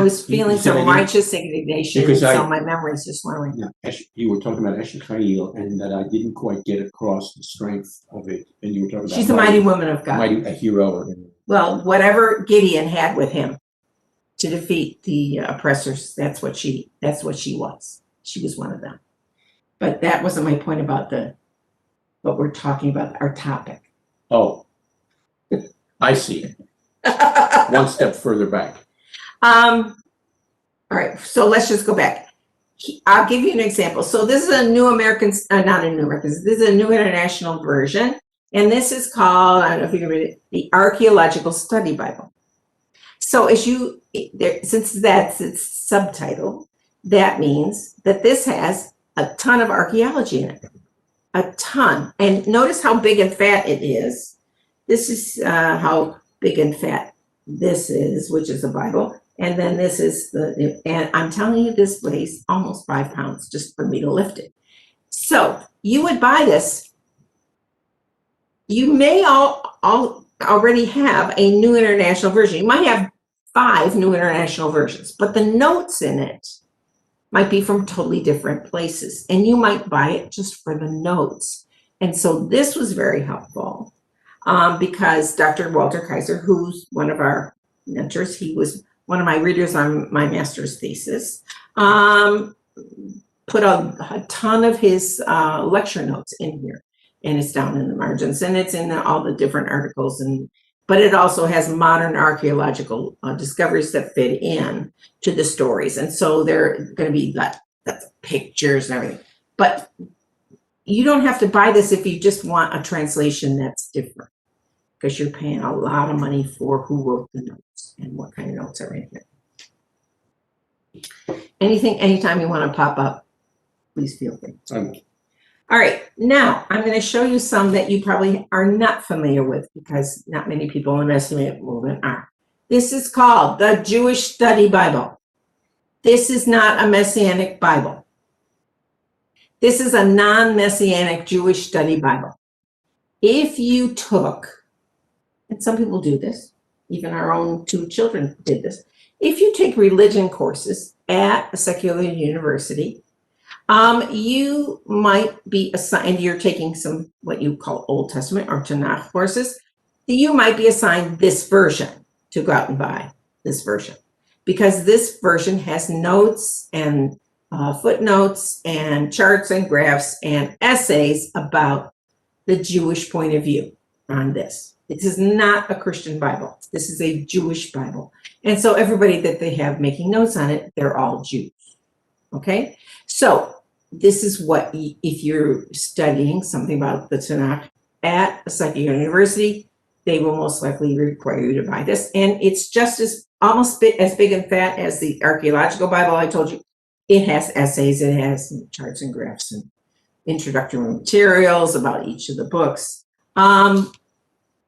some righteous indignation, so my memory's just slowing. No, you were talking about Eshachayil, and that I didn't quite get across the strength of it. And you were talking about she's a mighty woman of God, a hero. Well, whatever Gideon had with him to defeat the oppressors, that's what she was. She was one of them. But that wasn't my point about what we're talking about, our topic. Oh, I see. One step further back. All right, so let's just go back. I'll give you an example. So this is a New American, not a New American, this is a New International Version, and this is called, I don't know if you can read it, the Archaeological Study Bible. So since that's its subtitle, that means that this has a ton of archaeology in it. A ton. And notice how big and fat it is. This is how big and fat this is, which is the Bible. And then this is and I'm telling you, this weighs almost 5 pounds just for me to lift it. So you would buy this. You may already have a New International Version. You might have 5 New International Versions, but the notes in it might be from totally different places, and you might buy it just for the notes. And so this was very helpful because Dr. Walter Kaiser, who's one of our mentors, he was one of my readers on my master's thesis, put a ton of his lecture notes in here, and it's down in the margins, and it's in all the different articles, but it also has modern archaeological discoveries that fit in to the stories. And so they're going to be like pictures and everything. But you don't have to buy this if you just want a translation that's different, because you're paying a lot of money for who wrote the notes and what kind of notes are in here. Anytime you want to pop up, please feel free. All right, now I'm going to show you some that you probably are not familiar with, because not many people in the Messianic movement are. This is called the Jewish Study Bible. This is not a Messianic Bible. This is a non-Messianic Jewish Study Bible. If you took, and some people do this, even our own 2 children did this. If you take religion courses at a secular university, You might be assigned, you're taking some, what you call Old Testament or Tanakh courses. You might be assigned this version to go out and buy this version, because this version has notes and footnotes and charts and graphs and essays about the Jewish point of view on this. This is not a Christian Bible. This is a Jewish Bible. And so everybody that they have making notes on it, they're all Jews. Okay? So this is what, if you're studying something about the Tanakh at a secular university, they will most likely require you to buy this. And it's just almost as big and fat as the archaeological Bible I told you. It has essays, it has charts and graphs and introductory materials about each of the books.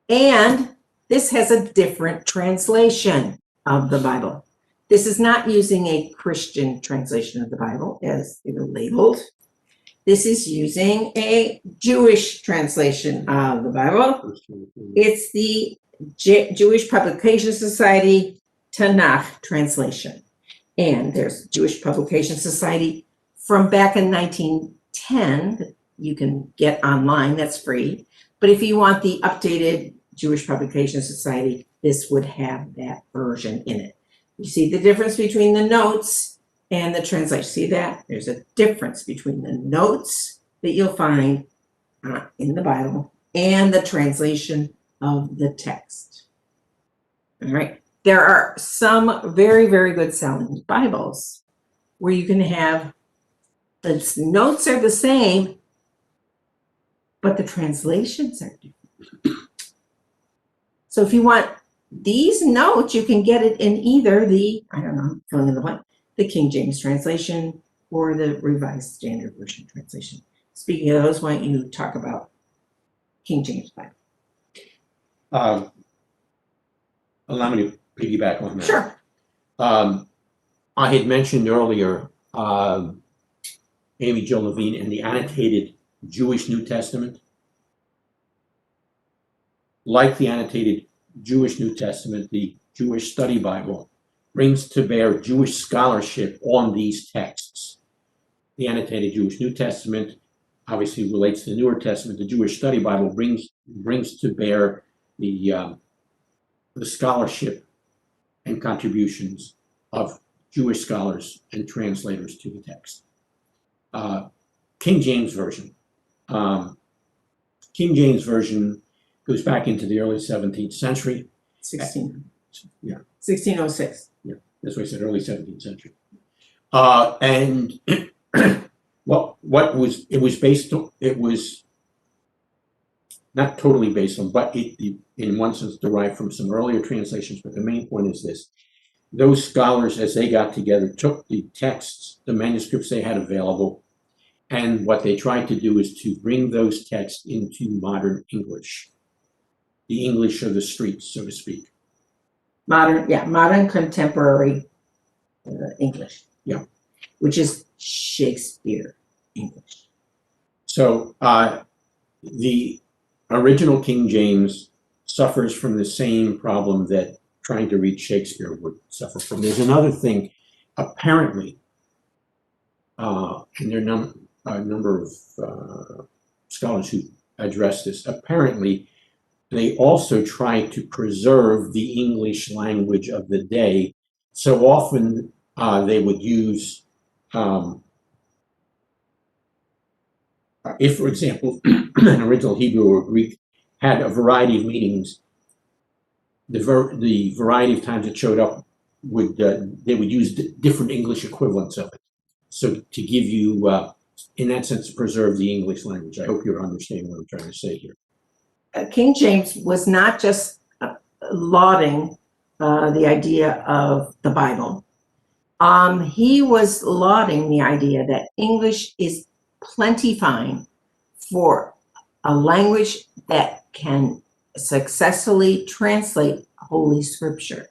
And this has a different translation of the Bible. This is not using a Christian translation of the Bible as they were labeled. This is using a Jewish translation of the Bible. It's the Jewish Publication Society Tanakh translation. And there's Jewish Publication Society from back in 1910 that you can get online, that's free. But if you want the updated Jewish Publication Society, this would have that version in it. You see the difference between the notes and the translation. See that? There's a difference between the notes that you'll find in the Bible and the translation of the text. All right. There are some very, very good selling Bibles where you can have the notes are the same, but the translations are different. So if you want these notes, you can get it in either the, I don't know, filling in the blank, the King James translation or the Revised Standard Version translation. Speaking of those, why don't you talk about King James Bible? Allow me to piggyback on that. Sure. I had mentioned earlier Amy Jo Levine and the annotated Jewish New Testament. Like the annotated Jewish New Testament, the Jewish Study Bible brings to bear Jewish scholarship on these texts. The annotated Jewish New Testament obviously relates to the Newer Testament. The Jewish Study Bible brings to bear the scholarship and contributions of Jewish scholars and translators to the text. King James Version. King James Version goes back into the early 17th century. 1606. Yeah, that's what I said, early 17th century. And it was not totally based on, but it in one sense derived from some earlier translations. But the main point is this: those scholars, as they got together, took the texts, the manuscripts they had available, and what they tried to do is to bring those texts into modern English, the English of the streets, so to speak. Modern contemporary English. Yeah. Which is Shakespeare English. So the original King James suffers from the same problem that trying to read Shakespeare would suffer from. There's another thing, apparently, and there are a number of scholars who address this. Apparently, they also try to preserve the English language of the day. So often they would use, if, for example, an original Hebrew or Greek had a variety of meanings, the variety of times it showed up they would use different English equivalents of it. So to give you, in that sense, preserve the English language. I hope you're understanding what I'm trying to say here. King James was not just lauding the idea of the Bible. He was lauding the idea that English is plenty fine for a language that can successfully translate Holy Scripture.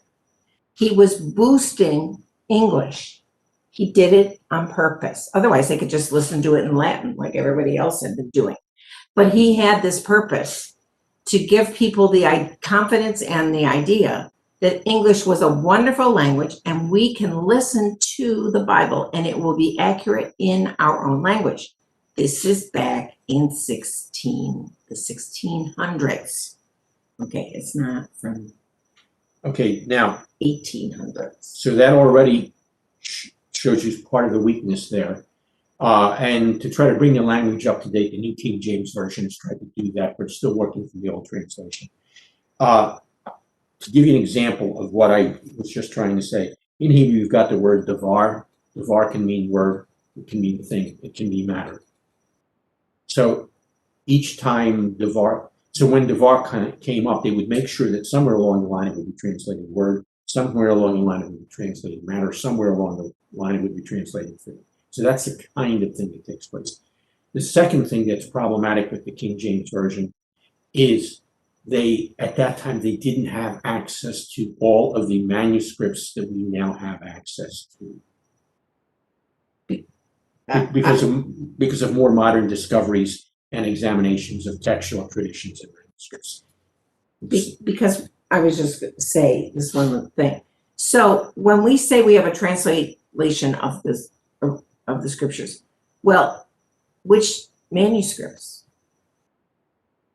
He was boosting English. He did it on purpose. Otherwise, they could just listen to it in Latin like everybody else had been doing. But he had this purpose to give people the confidence and the idea that English was a wonderful language and we can listen to the Bible and it will be accurate in our own language. This is back in the 1600s. Okay, it's not from Okay, now, 1800s. so that already shows you part of the weakness there. And to try to bring the language up to date, the New King James Version has tried to do that, but it's still working from the old translation. To give you an example of what I was just trying to say, in Hebrew, you've got the word davar. Davar can mean word, it can mean thing, it can be matter. So each time davar, so when davar kind of came up, they would make sure that somewhere along the line it would be translated word, somewhere along the line it would be translated matter, somewhere along the line it would be translated thing. So that's the kind of thing that takes place. The second thing that's problematic with the King James Version is at that time, they didn't have access to all of the manuscripts that we now have access to. Because of more modern discoveries and examinations of textual traditions and manuscripts. Because I was just going to say this one thing. So when we say we have a translation of this, of the scriptures, well, which manuscripts?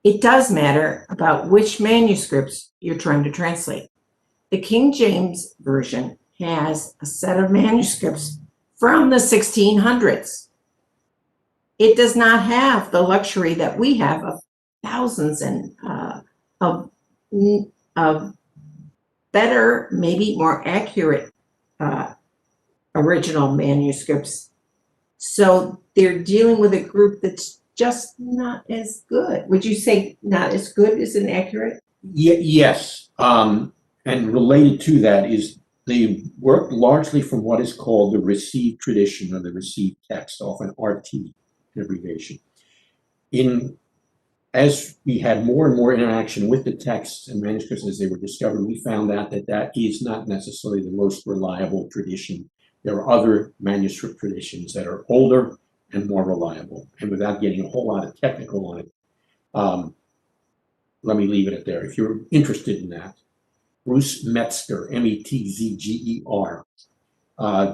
It does matter about which manuscripts you're trying to translate. The King James Version has a set of manuscripts from the 1600s. It does not have the luxury that we have of thousands and of better, maybe more accurate original manuscripts. So they're dealing with a group that's just not as good. Would you say not as good as inaccurate? Yes. And related to that is they work largely from what is called the received tradition or the received text, often RT abbreviation. As we had more and more interaction with the texts and manuscripts as they were discovered, we found out that is not necessarily the most reliable tradition. There are other manuscript traditions that are older and more reliable. And without getting a whole lot of technical on it, let me leave it at there. If you're interested in that, Bruce Metzger, Metzger,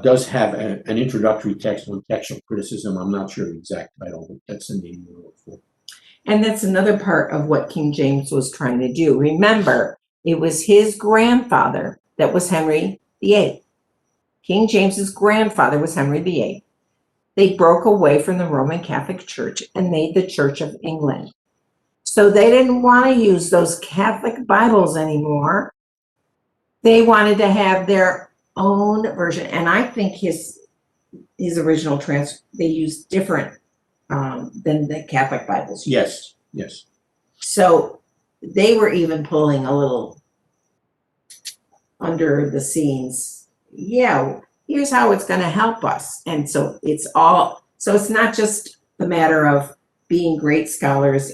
does have an introductory text on textual criticism. I'm not sure the exact title, but that's the name we're looking for. And that's another part of what King James was trying to do. Remember, it was his grandfather that was Henry VIII. King James's grandfather was Henry VIII. They broke away from the Roman Catholic Church and made the Church of England. So they didn't want to use those Catholic Bibles anymore. They wanted to have their own version. And I think his original they used different than the Catholic Bibles. Yes, yes. So they were even pulling a little under the scenes. Yeah, here's how it's going to help us. And so it's not just the matter of being great scholars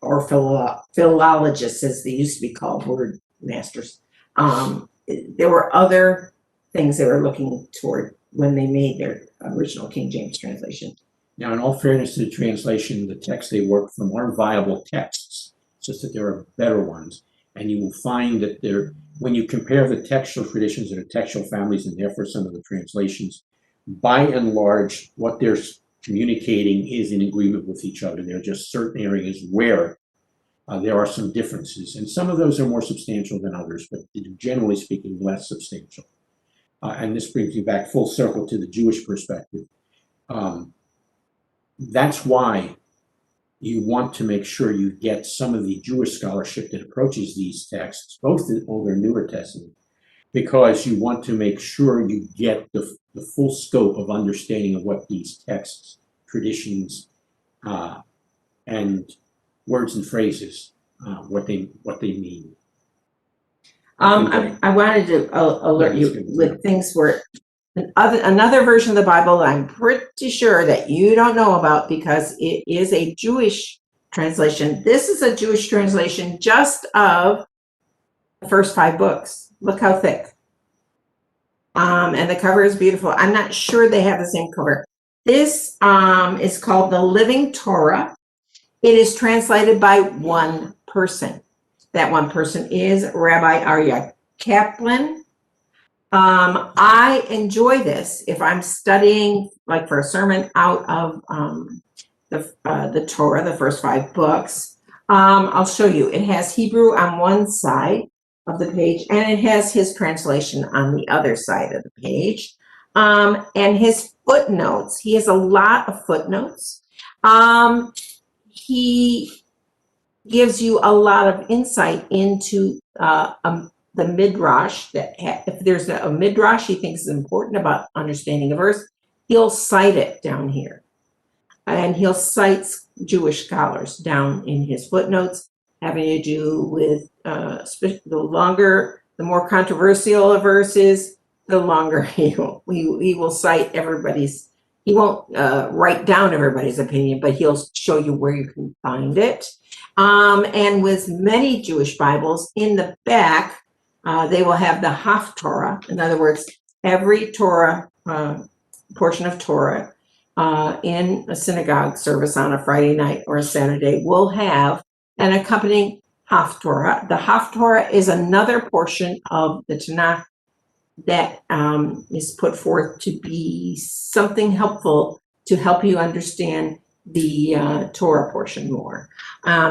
or philologists, as they used to be called, word masters. There were other things they were looking toward when they made their original King James translation. Now, in all fairness to the translation, the texts they work from are viable texts. It's just that there are better ones. And you will find that when you compare the textual traditions and the textual families, and therefore some of the translations, by and large, what they're communicating is in agreement with each other. There are just certain areas where there are some differences. And some of those are more substantial than others, but generally speaking, less substantial. And this brings you back full circle to the Jewish perspective. That's why you want to make sure you get some of the Jewish scholarship that approaches these texts, both the Old and Newer Testament, because you want to make sure you get the full scope of understanding of what these texts, traditions, and words and phrases, what they mean. I wanted to alert you with things where another version of the Bible that I'm pretty sure that you don't know about because it is a Jewish translation. This is a Jewish translation just of the first 5 books. Look how thick. And the cover is beautiful. I'm not sure they have the same cover. This is called the Living Torah. It is translated by one person. That one person is Rabbi Aryeh Kaplan. I enjoy this if I'm studying, like for a sermon, out of the Torah, the first 5 books. I'll show you. It has Hebrew on one side of the page, and it has his translation on the other side of the page. And his footnotes. He has a lot of footnotes. He gives you a lot of insight into the midrash. That if there's a midrash he thinks is important about understanding a verse, he'll cite it down here, and he'll cite Jewish scholars down in his footnotes having to do with the more controversial a verse is, the longer he will cite everybody's. He won't write down everybody's opinion, but he'll show you where you can find it. And with many Jewish Bibles, in the back, they will have the Haftorah. In other words, every Torah, portion of Torah in a synagogue service on a Friday night or a Saturday will have an accompanying Haftorah. The Haftorah is another portion of the Tanakh that is put forth to be something helpful to help you understand the Torah portion more.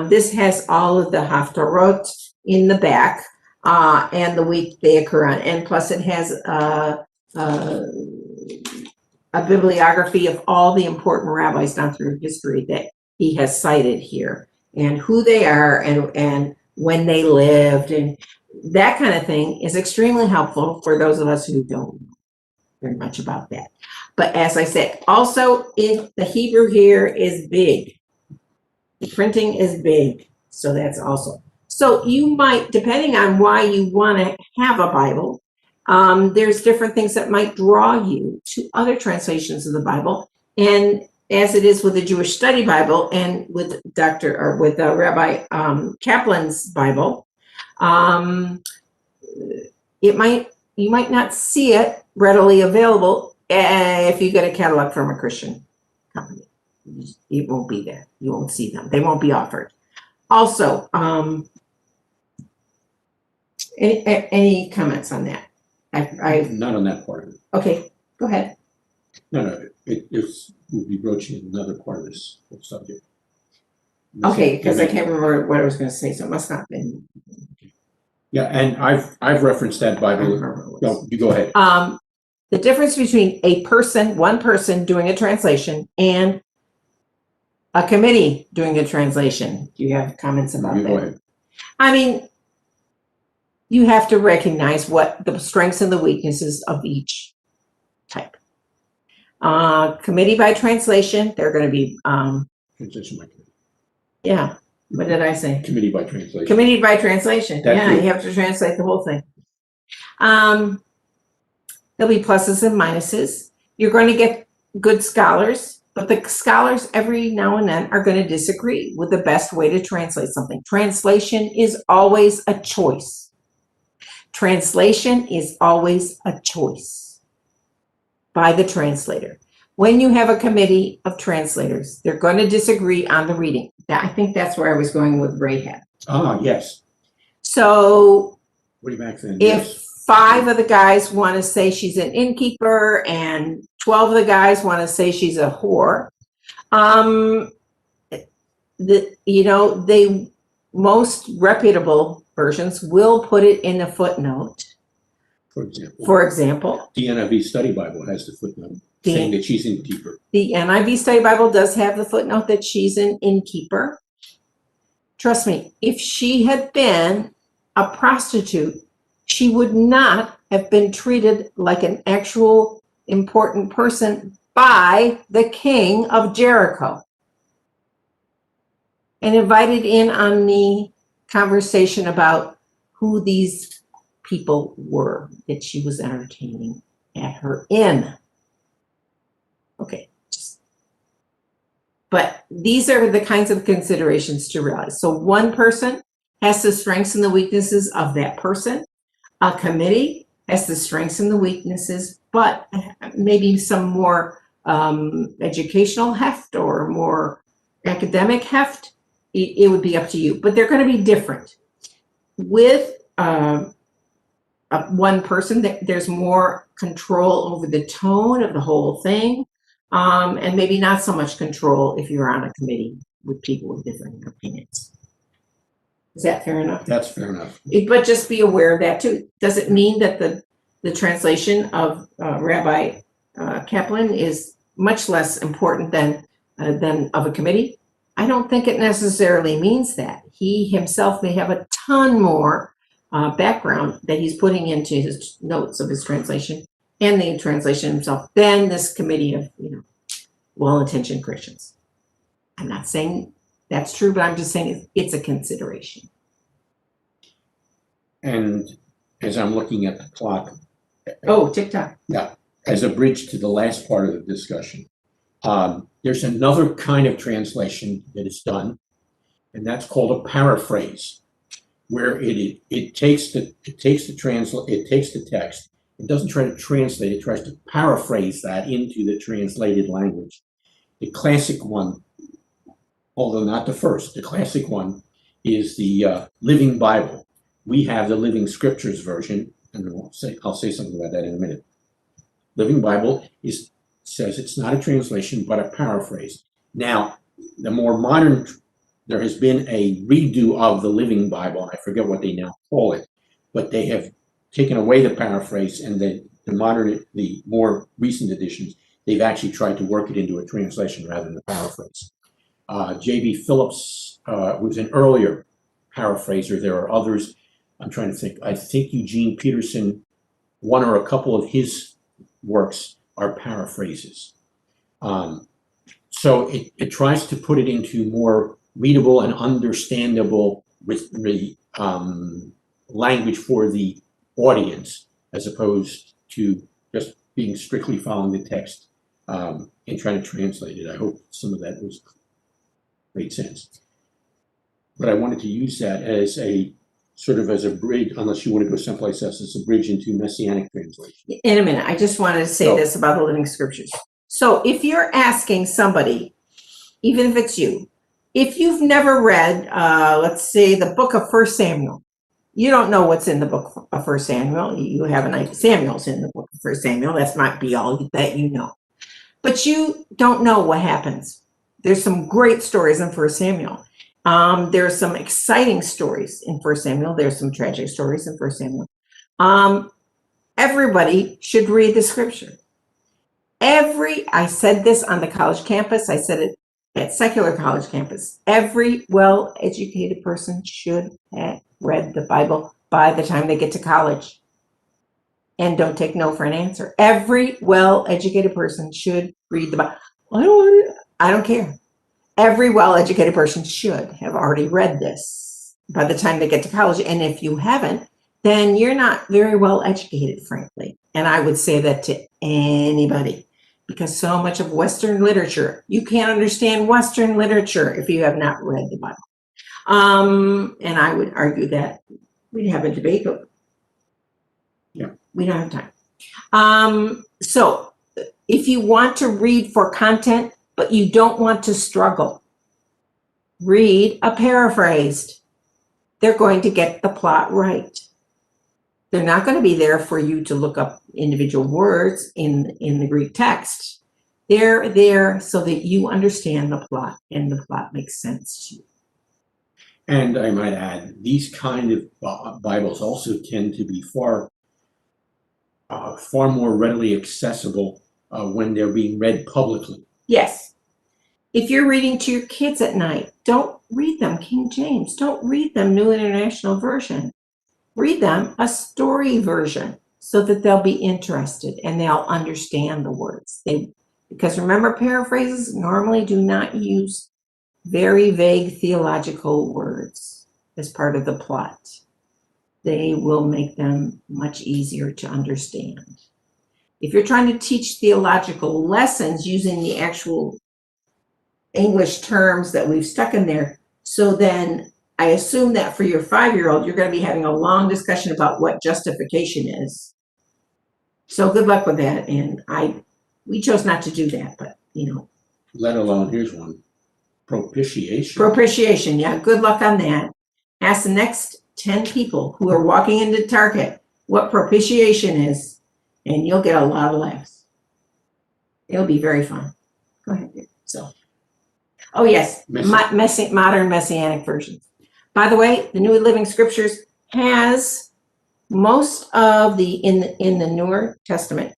This has all of the Haftarot in the back and the week they occur on, and plus it has a bibliography of all the important rabbis down through history that he has cited here, and who they are, and when they lived, and that kind of thing is extremely helpful for those of us who don't know very much about that. But as I said, also the Hebrew here is big. The printing is big, so that's also. So you might, depending on why you want to have a Bible, there's different things that might draw you to other translations of the Bible. And as it is with the Jewish Study Bible and with Rabbi Kaplan's Bible, you might not see it readily available if you get a catalog from a Christian company. It won't be there. You won't see them. They won't be offered. Also, any comments on that? Not on that part of it. Okay, go ahead. No, it would be broaching another part of this whole subject. Okay, because I can't remember what I was going to say, so it must not have been. Yeah, and I've referenced that Bible. No, you go ahead. The difference between one person doing a translation and a committee doing a translation. Do you have comments about that? Go ahead. I mean, you have to recognize what the strengths and the weaknesses of each type. Committee by translation, they're going to be Translation by committee. Yeah. What did I say? Committee by translation. Committee by translation. That's yeah, it. You have to translate the whole thing. There'll be pluses and minuses. You're going to get good scholars, but the scholars every now and then are going to disagree with the best way to translate something. Translation is always a choice. Translation is always a choice by the translator. When you have a committee of translators, they're going to disagree on the reading. I think that's where I was going with Rahab. Ah, yes. So Way back then. if 5 of the guys want to say she's an innkeeper and 12 of the guys want to say she's a whore, most reputable versions will put it in a footnote. For example, the NIV Study Bible has the footnote saying that she's an innkeeper. The NIV Study Bible does have the footnote that she's an innkeeper. Trust me, if she had been a prostitute, she would not have been treated like an actual important person by the king of Jericho and invited in on the conversation about who these people were that she was entertaining at her inn. Okay. But these are the kinds of considerations to realize. So one person has the strengths and the weaknesses of that person. A committee has the strengths and the weaknesses, but maybe some more educational heft or more academic heft. It would be up to you, but they're going to be different. With one person, there's more control over the tone of the whole thing, and maybe not so much control if you're on a committee with people with different opinions. Is that fair enough? That's fair enough. But just be aware of that too. Does it mean that the translation of Rabbi Kaplan is much less important than of a committee? I don't think it necessarily means that. He himself may have a ton more background that he's putting into his notes of his translation and the translation himself than this committee of, well-intentioned Christians. I'm not saying that's true, but I'm just saying it's a consideration. And as I'm looking at the clock. Oh, TikTok. Yeah, as a bridge to the last part of the discussion. There's another kind of translation that is done, and that's called a paraphrase, where it takes the text. It doesn't try to translate. It tries to paraphrase that into the translated language. The classic one, although not the first, the classic one is the Living Bible. We have the Living Scriptures version, and I'll say something about that in a minute. Living Bible says it's not a translation, but a paraphrase. Now, the more modern, there has been a redo of the Living Bible. I forget what they now call it, but they have taken away the paraphrase, and the more recent editions, they've actually tried to work it into a translation rather than a paraphrase. J.B. Phillips was an earlier paraphraser. There are others. I'm trying to think. I think Eugene Peterson, one or a couple of his works are paraphrases. So it tries to put it into more readable and understandable with the language for the audience, as opposed to just being strictly following the text and trying to translate it. I hope some of that made sense. But I wanted to use that as a sort of as a bridge, unless you want to go someplace else, as a bridge into Messianic translation. In a minute, I just wanted to say this about the Living Scriptures. So if you're asking somebody, even if it's you, if you've never read, let's say, the book of 1 Samuel, you don't know what's in the book of 1 Samuel. You have an idea. Samuel's in the book of 1 Samuel. That might be all that you know. But you don't know what happens. There's some great stories in 1 Samuel. There's some exciting stories in 1 Samuel. There's some tragic stories in 1 Samuel. Everybody should read the scripture. I said this on the college campus. I said it at secular college campus. Every well-educated person should have read the Bible by the time they get to college. And don't take no for an answer. Every well-educated person should read the Bible. I don't care. Every well-educated person should have already read this by the time they get to college. And if you haven't, then you're not very well educated, frankly. And I would say that to anybody, because so much of Western literature, you can't understand Western literature if you have not read the Bible. And I would argue that we'd have a debate, but we don't have time. So if you want to read for content, but you don't want to struggle, read a paraphrased. They're going to get the plot right. They're not going to be there for you to look up individual words in the Greek text. They're there so that you understand the plot and the plot makes sense to you. And I might add, these kind of Bibles also tend to be far more readily accessible when they're being read publicly. Yes. If you're reading to your kids at night, don't read them King James. Don't read them New International Version. Read them a story version so that they'll be interested and they'll understand the words. Because remember, paraphrases normally do not use very vague theological words as part of the plot. They will make them much easier to understand. If you're trying to teach theological lessons using the actual English terms that we've stuck in there, so then I assume that for your 5-year-old, you're going to be having a long discussion about what justification is. So good luck with that. And we chose not to do that, but Let alone, here's one, propitiation. Propitiation, yeah, good luck on that. Ask the next 10 people who are walking into Target, what propitiation is, and you'll get a lot of laughs. It'll be very fun. Go ahead. So, oh yes, modern Messianic versions. By the way, the New Living Scriptures has most of the in the Newer Testament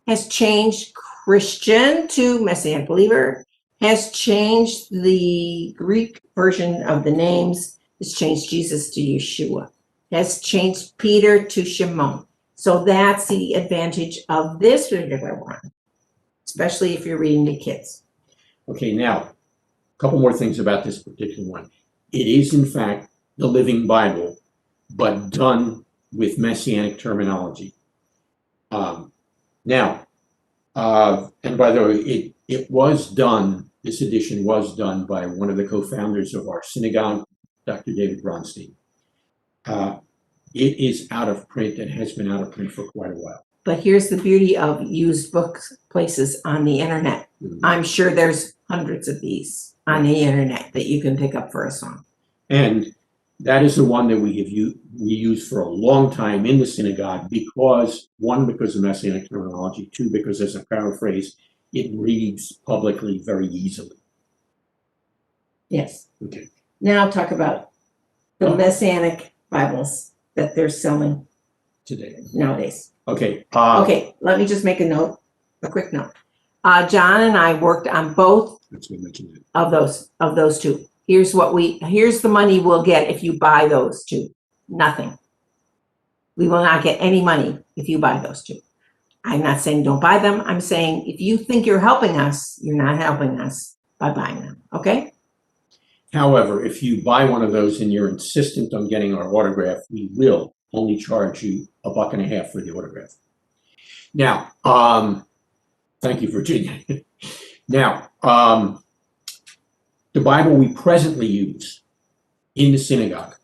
has changed Christian to Messianic believer, has changed the Greek version of the names, has changed Jesus to Yeshua, has changed Peter to Shimon. So that's the advantage of this particular one, especially if you're reading to kids. Okay, now, a couple more things about this particular one. It is, in fact, the Living Bible, but done with Messianic terminology. And by the way, it was done, this edition was done by one of the co-founders of our synagogue, Dr. David Bronstein. It is out of print and has been out of print for quite a while. But here's the beauty of used books places on the internet. Mm-hmm. I'm sure there's hundreds of these on the internet that you can pick up for a song. And that is the one that we used for a long time in the synagogue because, one, because of Messianic terminology, two, because as a paraphrase, it reads publicly very easily. Yes. Okay. Now talk about the Messianic Bibles that they're selling Today. nowadays. Okay. Okay, let me just make a quick note. John and I worked on both of those two. Here's the money we'll get if you buy those two. Nothing. We will not get any money if you buy those two. I'm not saying don't buy them. I'm saying if you think you're helping us, you're not helping us by buying them. Okay? However, if you buy one of those and you're insistent on getting our autograph, we will only charge you $1.50 for the autograph. Now, thank you, Virginia. Now, the Bible we presently use in the synagogue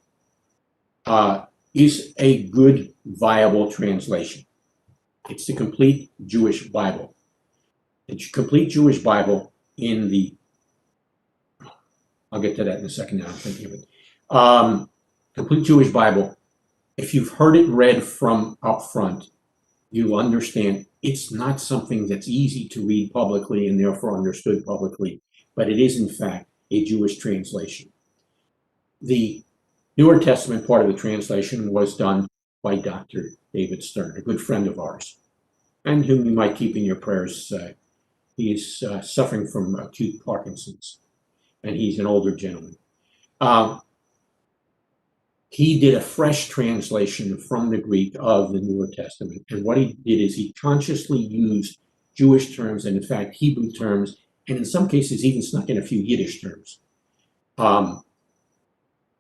is a good, viable translation. It's the complete Jewish Bible. The complete Jewish Bible in the, I'll get to that in a second now, I'm thinking of it. Complete Jewish Bible, if you've heard it read from up front, you understand it's not something that's easy to read publicly and therefore understood publicly, but it is in fact a Jewish translation. The Newer Testament part of the translation was done by Dr. David Stern, a good friend of ours, and whom you might keep in your prayers. He is suffering from acute Parkinson's, and he's an older gentleman. He did a fresh translation from the Greek of the Newer Testament, and what he did is he consciously used Jewish terms and in fact Hebrew terms, and in some cases even snuck in a few Yiddish terms.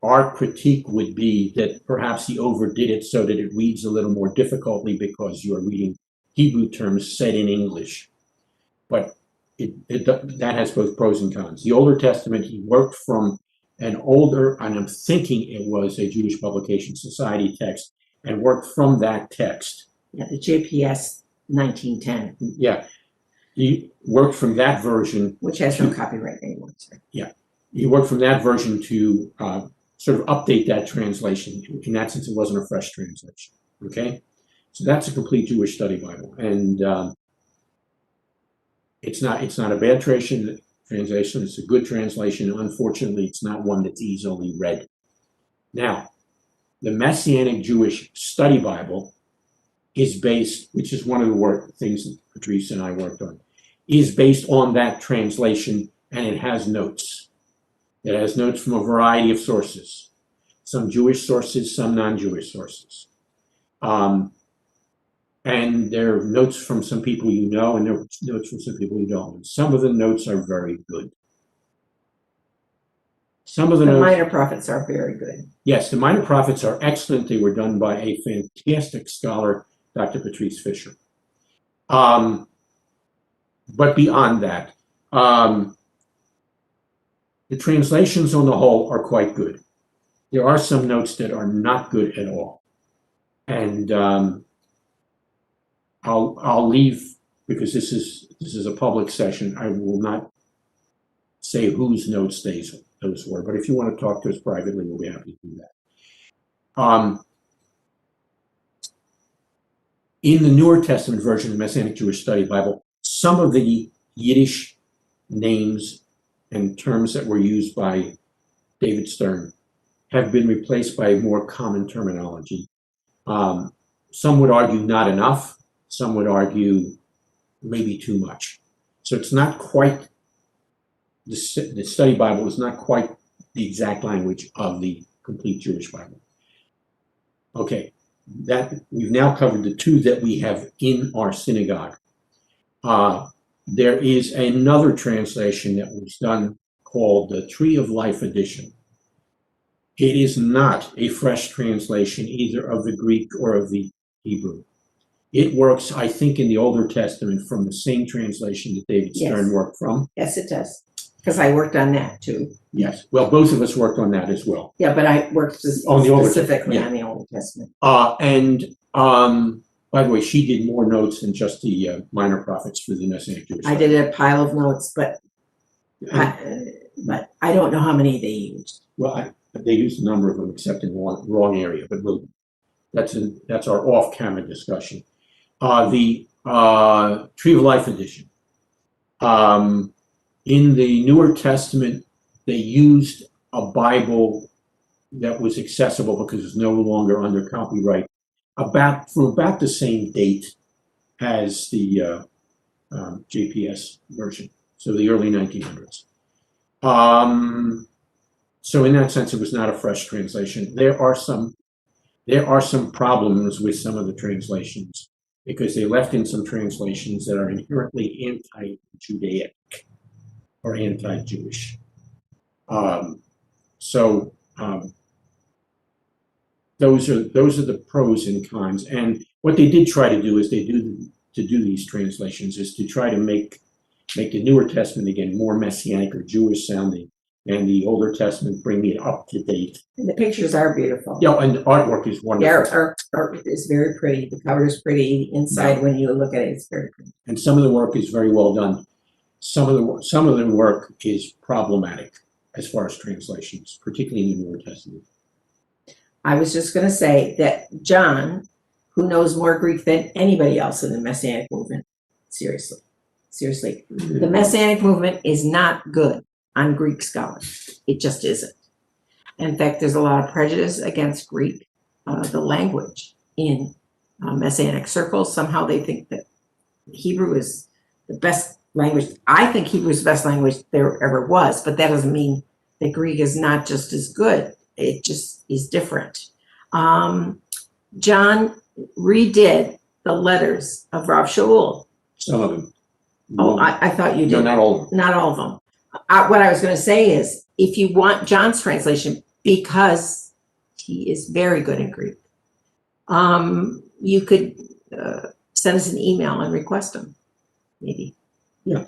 Our critique would be that perhaps he overdid it so that it reads a little more difficultly because you're reading Hebrew terms said in English. But that has both pros and cons. The Older Testament, he worked from an older, and I'm thinking it was a Jewish Publication Society text, and worked from that text. Yeah, the JPS 1910. Yeah, he worked from that version. Which has no copyright anymore. So. Yeah, he worked from that version to sort of update that translation. In that sense, it wasn't a fresh translation. Okay, so that's a complete Jewish study Bible, and it's not a bad translation. It's a good translation. Unfortunately, it's not one that's easily read. Now, the Messianic Jewish Study Bible is based, which is one of the things that Patrice and I worked on, is based on that translation, and it has notes. It has notes from a variety of sources, some Jewish sources, some non-Jewish sources. And there are notes from some people you know, and there are notes from some people you don't know. Some of the notes are very good. Some of the notes, minor prophets are very good. Yes, the minor prophets are excellent. They were done by a fantastic scholar, Dr. Patrice Fisher. But beyond that, the translations on the whole are quite good. There are some notes that are not good at all. And I'll leave, because this is a public session. I will not say whose notes those were, but if you want to talk to us privately, we'll be happy to do that. in the Newer Testament version of the Messianic Jewish Study Bible, some of the Yiddish names and terms that were used by David Stern have been replaced by more common terminology. Some would argue not enough. Some would argue maybe too much. So it's not quite, the study Bible is not quite the exact language of the complete Jewish Bible. Okay, that we've now covered the two that we have in our synagogue. There is another translation that was done called the Tree of Life Edition. It is not a fresh translation either of the Greek or of the Hebrew. It works, I think, in the Older Testament from the same translation that David Stern worked from. Yes, it does. Because I worked on that too. Yes, well, both of us worked on that as well. Yeah, but I worked On the Old specifically Testament, on the Old Testament. By the way, she did more notes than just the minor prophets for the Messianic Jewish. I did a pile of notes, but I don't know how many they used. Well, they used a number of them, except in one wrong area. But that's our off-camera discussion. The Tree of Life edition. In the Newer Testament, they used a Bible that was accessible because it's no longer under copyright for about the same date as the JPS version, so the early 1900s. So in that sense, it was not a fresh translation. There are some problems with some of the translations because they left in some translations that are inherently anti-Judaic or anti-Jewish. Those are the pros and cons. And what they did try to do is to do these translations is to try to make the Newer Testament again more Messianic or Jewish sounding, and the Older Testament bring it up to date. And the pictures are beautiful. Yeah, and the artwork is wonderful. Their art is very pretty. The cover is pretty. Inside, when you look at it, it's very pretty. And some of the work is very well done. Some of the work is problematic as far as translations, particularly in the Newer Testament. I was just going to say that John, who knows more Greek than anybody else in the Messianic movement, seriously, the Messianic movement is not good on Greek scholars. It just isn't. In fact, there's a lot of prejudice against Greek, the language, in Messianic circles. Somehow they think that Hebrew is the best language. I think Hebrew is the best language there ever was, but that doesn't mean that Greek is not just as good. It just is different. John redid the letters of Rav Shaul. Some of them. Oh, I thought you did. No, not all of them. Not all of them. What I was going to say is, if you want John's translation, because he is very good in Greek, you could send us an email and request them, maybe. Yeah.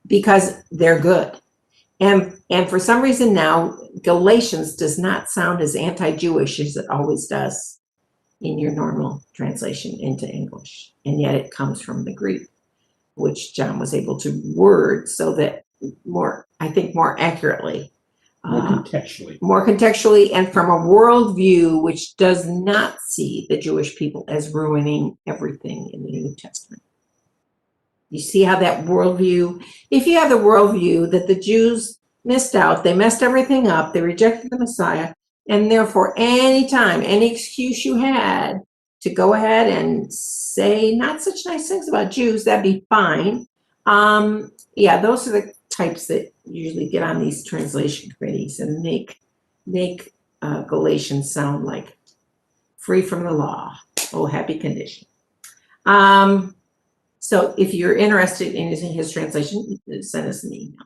Because they're good. And for some reason now, Galatians does not sound as anti-Jewish as it always does in your normal translation into English. And yet it comes from the Greek, which John was able to word so that more accurately. More contextually, and from a worldview which does not see the Jewish people as ruining everything in the New Testament. You see how that worldview, if you have the worldview that the Jews missed out, they messed everything up, they rejected the Messiah, and therefore any excuse you had to go ahead and say not such nice things about Jews, that'd be fine. Yeah, those are the types that usually get on these translation committees and make Galatians sound like free from the law. Oh, happy condition. So if you're interested in using his translation, send us an email.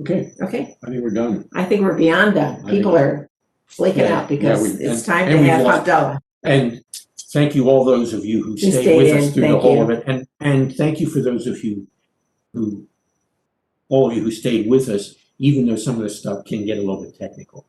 Okay. Okay. I think we're done. I think we're beyond done. People are flaking out because it's time to have Havdalah. And thank you, all those of you who stayed with us through the whole of it. And thank you for those of you all of you who stayed with us, even though some of this stuff can get a little bit technical.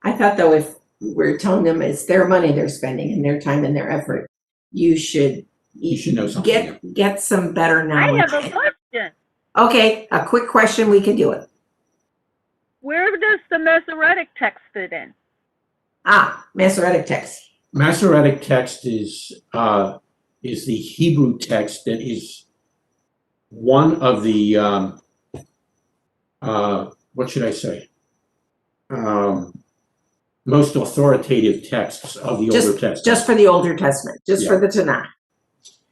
I thought, though, if we're telling them it's their money they're spending and their time and their effort, you should know something. Get some better knowledge. I have a question. Okay, a quick question, we can do it. Where does the Masoretic text fit in? Masoretic text. Masoretic text is the Hebrew text that is one of the what should I say? Most authoritative texts of the Older Testament. Just for the Older Testament, just for Yeah. the Tanakh.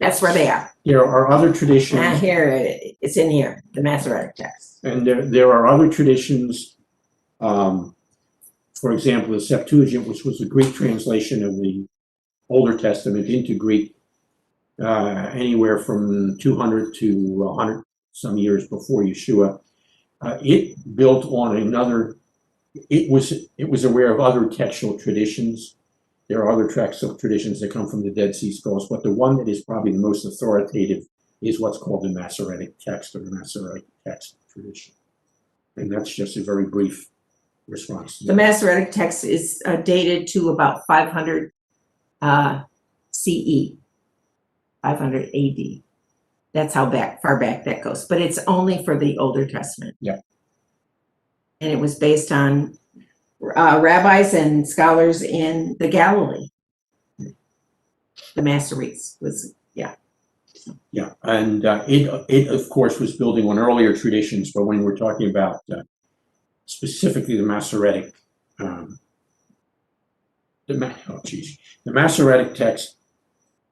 That's where they are. There are other traditions. And here, it's in here, the Masoretic text. And there are other traditions. For example, the Septuagint, which was a Greek translation of the Older Testament into Greek, anywhere from 200 to 100 some years before Yeshua. It built on another. It was aware of other textual traditions. There are other textual traditions that come from the Dead Sea Scrolls, but the one that is probably the most authoritative is what's called the Masoretic text, or the Masoretic text tradition. And that's just a very brief response. The Masoretic text is dated to about 500 CE, 500 AD. That's how far back that goes. But it's only for the Older Testament. Yeah. And it was based on rabbis and scholars in the Galilee. The Masoretes was, yeah. Yeah, and it of course was building on earlier traditions, but when we're talking about specifically the Masoretic, the Masoretic text,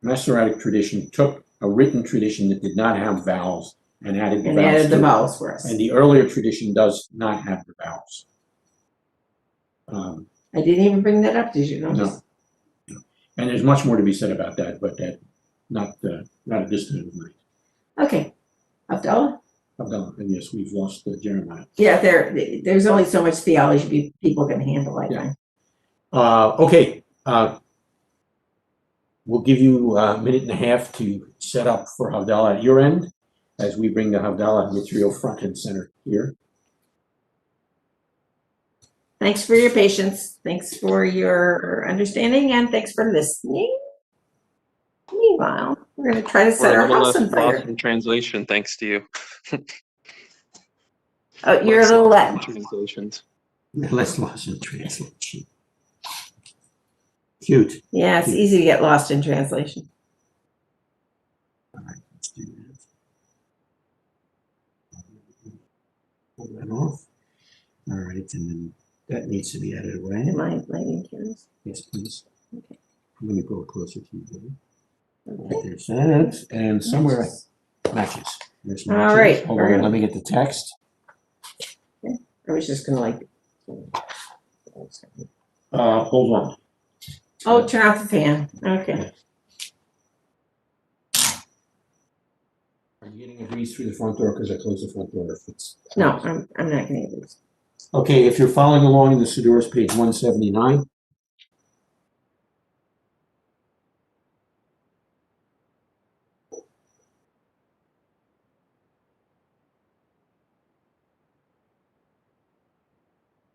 Masoretic tradition took a written tradition that did not have vowels and added the vowels. Added the vowels for us. And the earlier tradition does not have the vowels. I didn't even bring that up, did you notice? No. And there's much more to be said about that, but that not at this time of night. Okay, Abdullah? Abdullah, and yes, we've lost Jeremiah. Yeah, there's only so much theology people can handle, I think. Okay, we'll give you a minute and a half to set up for Havdalah at your end as we bring the Havdalah material front and center here. Thanks for your patience. Thanks for your understanding, and thanks for listening. Meanwhile, we're going to try to set our house on fire. Lost in translation, thanks to you. Oh, you're a little Latin. Translations. Less lost in translation. Cute. Yeah, it's easy to get lost in translation. All right, let's do that. Pull that off. All right, and then that needs to be added away. Am I lighting curious? Yes, please. Okay. I'm going to go closer to you, Billy. Okay. There's that, and somewhere matches. There's matches. All right. Hold on, let me get the text. I was just gonna like. Hold on. Oh, turn off the fan. Okay. Are you getting a breeze through the front door because I closed the front door? If it's No, I'm not gonna use. okay. If you're following along in the Sidurus, page 179.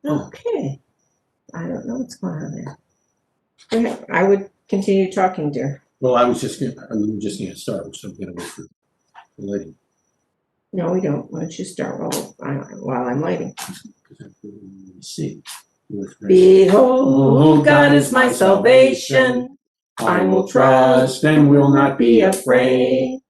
Okay. I don't know what's going on there. Go ahead. I would continue talking, dear. Well, we were just gonna start, so I'm gonna wait for the lighting. No, we don't. Why don't you start while I'm lighting? See. Behold, God is my salvation. I will trust and will not be afraid.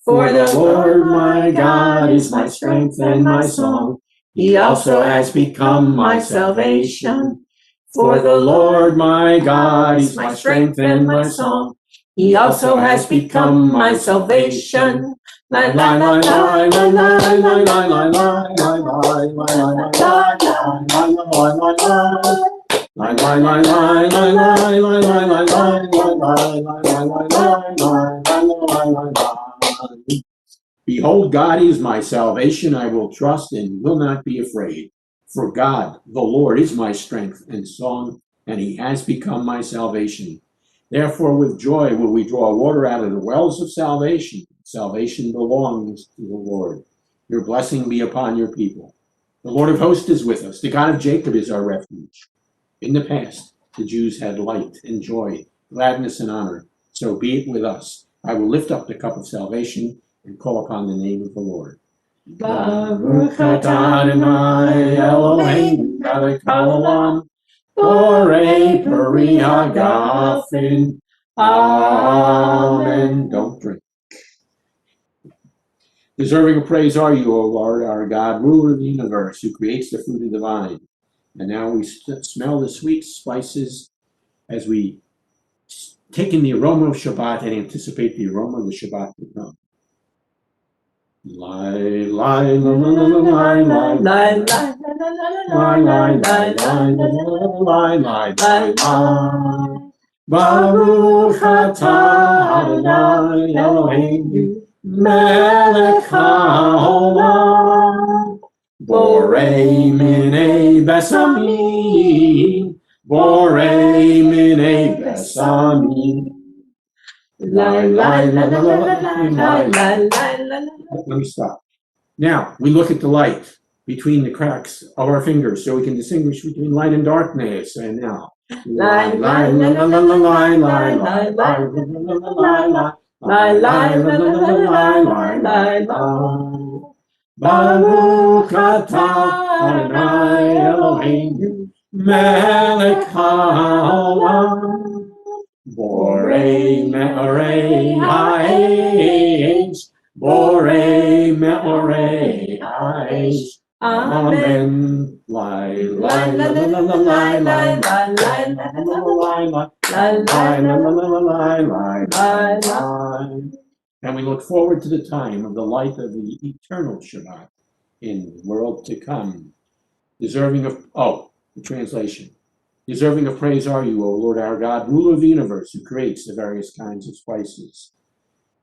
For the Lord my God is my strength and my song. He also has become my salvation. For the Lord my God is my strength and my song. He also has become my salvation. La la la la la la la la la la. Behold, God is my salvation. I will trust and will not be afraid. For God, the Lord, is my strength and song, and he has become my salvation. Therefore, with joy will we draw water out of the wells of salvation. Salvation belongs to the Lord. Your blessing be upon your people. The Lord of hosts is with us. The God of Jacob is our refuge. In the past, the Jews had light and joy, gladness and honor. So be it with us. I will lift up the cup of salvation and call upon the name of the Lord. Baruch atah Adonai Eloheinu melech haolam Borei Peri Hagafin. Amen. Don't drink. Deserving of praise are you, O Lord, our God, ruler of the universe, who creates the fruit of the vine. And now we smell the sweet spices as we take in the aroma of Shabbat and anticipate the aroma of the Shabbat to come. Lie, lie, la, la, la, la, lie, lie, lie, lie, lie, lie, lie, lie, lie, lie, lie. Baruch atah Adonai Eloheinu melech haolam borei minei besamim borei minei besamim. Lie, lie, la, la, la, la, lie, lie. Let me stop. Now, we look at the light between the cracks of our fingers so we can distinguish between light and darkness. And now, lie, lie, la, la, la, la, lie, lie, lie, lie, lie, lie, lie, lie, lie. Baruch atah Adonai Eloheinu melech haolam borei me'orei ha'esh borei me'orei ha'esh. Amen. Lie, lie, la, la, la, la, lie, lie, lie, lie, lie, lie, lie, lie. And we look forward to the time of the light of the eternal Shabbat in the world to come. Deserving of, the translation. Deserving of praise are you, O Lord our God, ruler of the universe, who creates the various kinds of spices.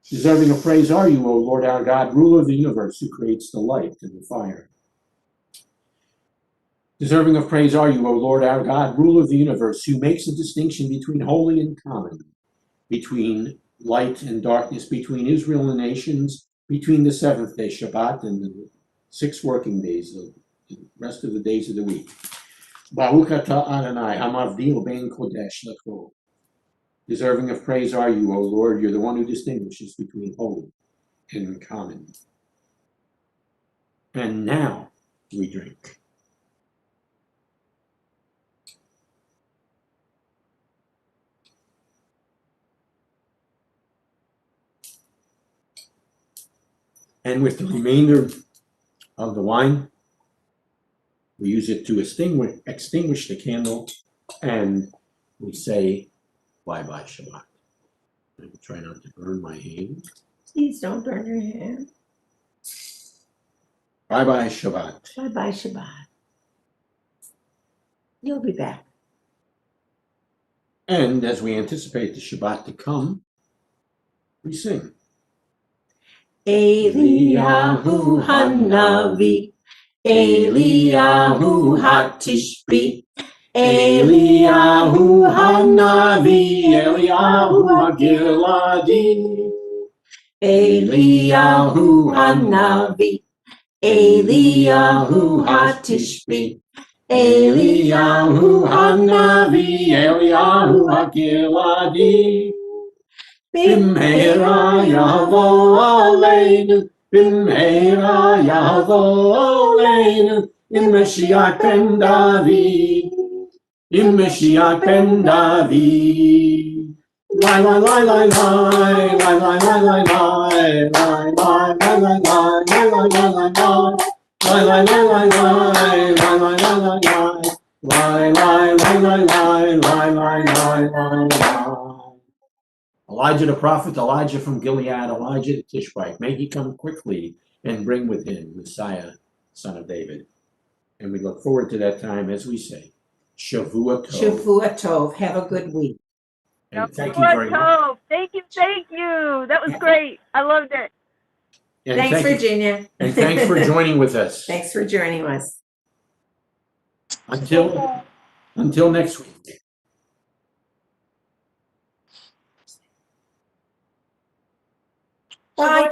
Deserving of praise are you, O Lord our God, ruler of the universe, who creates the light and the fire. Deserving of praise are you, O Lord our God, ruler of the universe, who makes a distinction between holy and common, between light and darkness, between Israel and nations, between the seventh day Shabbat and the 6 working days, the rest of the days of the week. Baruch atah Adonai hamavdil ben kodesh lechol. Deserving of praise are you, O Lord. You're the one who distinguishes between holy and common. And now we drink. And with the remainder of the wine, we use it to extinguish the candle, and we say, bye-bye Shabbat. I will try not to burn my hand. Please don't burn your hand. Bye-bye Shabbat. Bye-bye, Shabbat. You'll be back. And as we anticipate the Shabbat to come, we sing. Eliyahu Hanavi, Eliyahu Hatishbi, Eliyahu Hanavi, Eliyahu Hagiladi, Eliyahu Hanavi, Eliyahu Hatishbi, Eliyahu Hanavi, Eliyahu Hagiladi. Bimheira yavo aleinu, bimheira yavo aleinu, in Mashiach ben David, in Mashiach ben David. Lie, lie, lie, lie, lie, lie, lie, lie, lie, lie, lie, lie, lie, lie, lie, lie, lie, lie, lie, lie. Lie, lie, lie, lie, lie, lie, lie, lie, lie, lie. Lie, lie, lie, lie, lie, lie, lie, lie, lie, lie. Elijah the prophet, Elijah from Gilead, Elijah the Tishbite, may he come quickly and bring with him Messiah, son of David. And we look forward to that time as we say, Shavua Tov. Shavua Tov. Have a good week. And thank you very much. Thank you. That was great. I loved it. And Thanks, thank you. Virginia. And thanks for joining with us. Thanks for joining us. Until next week. Bye.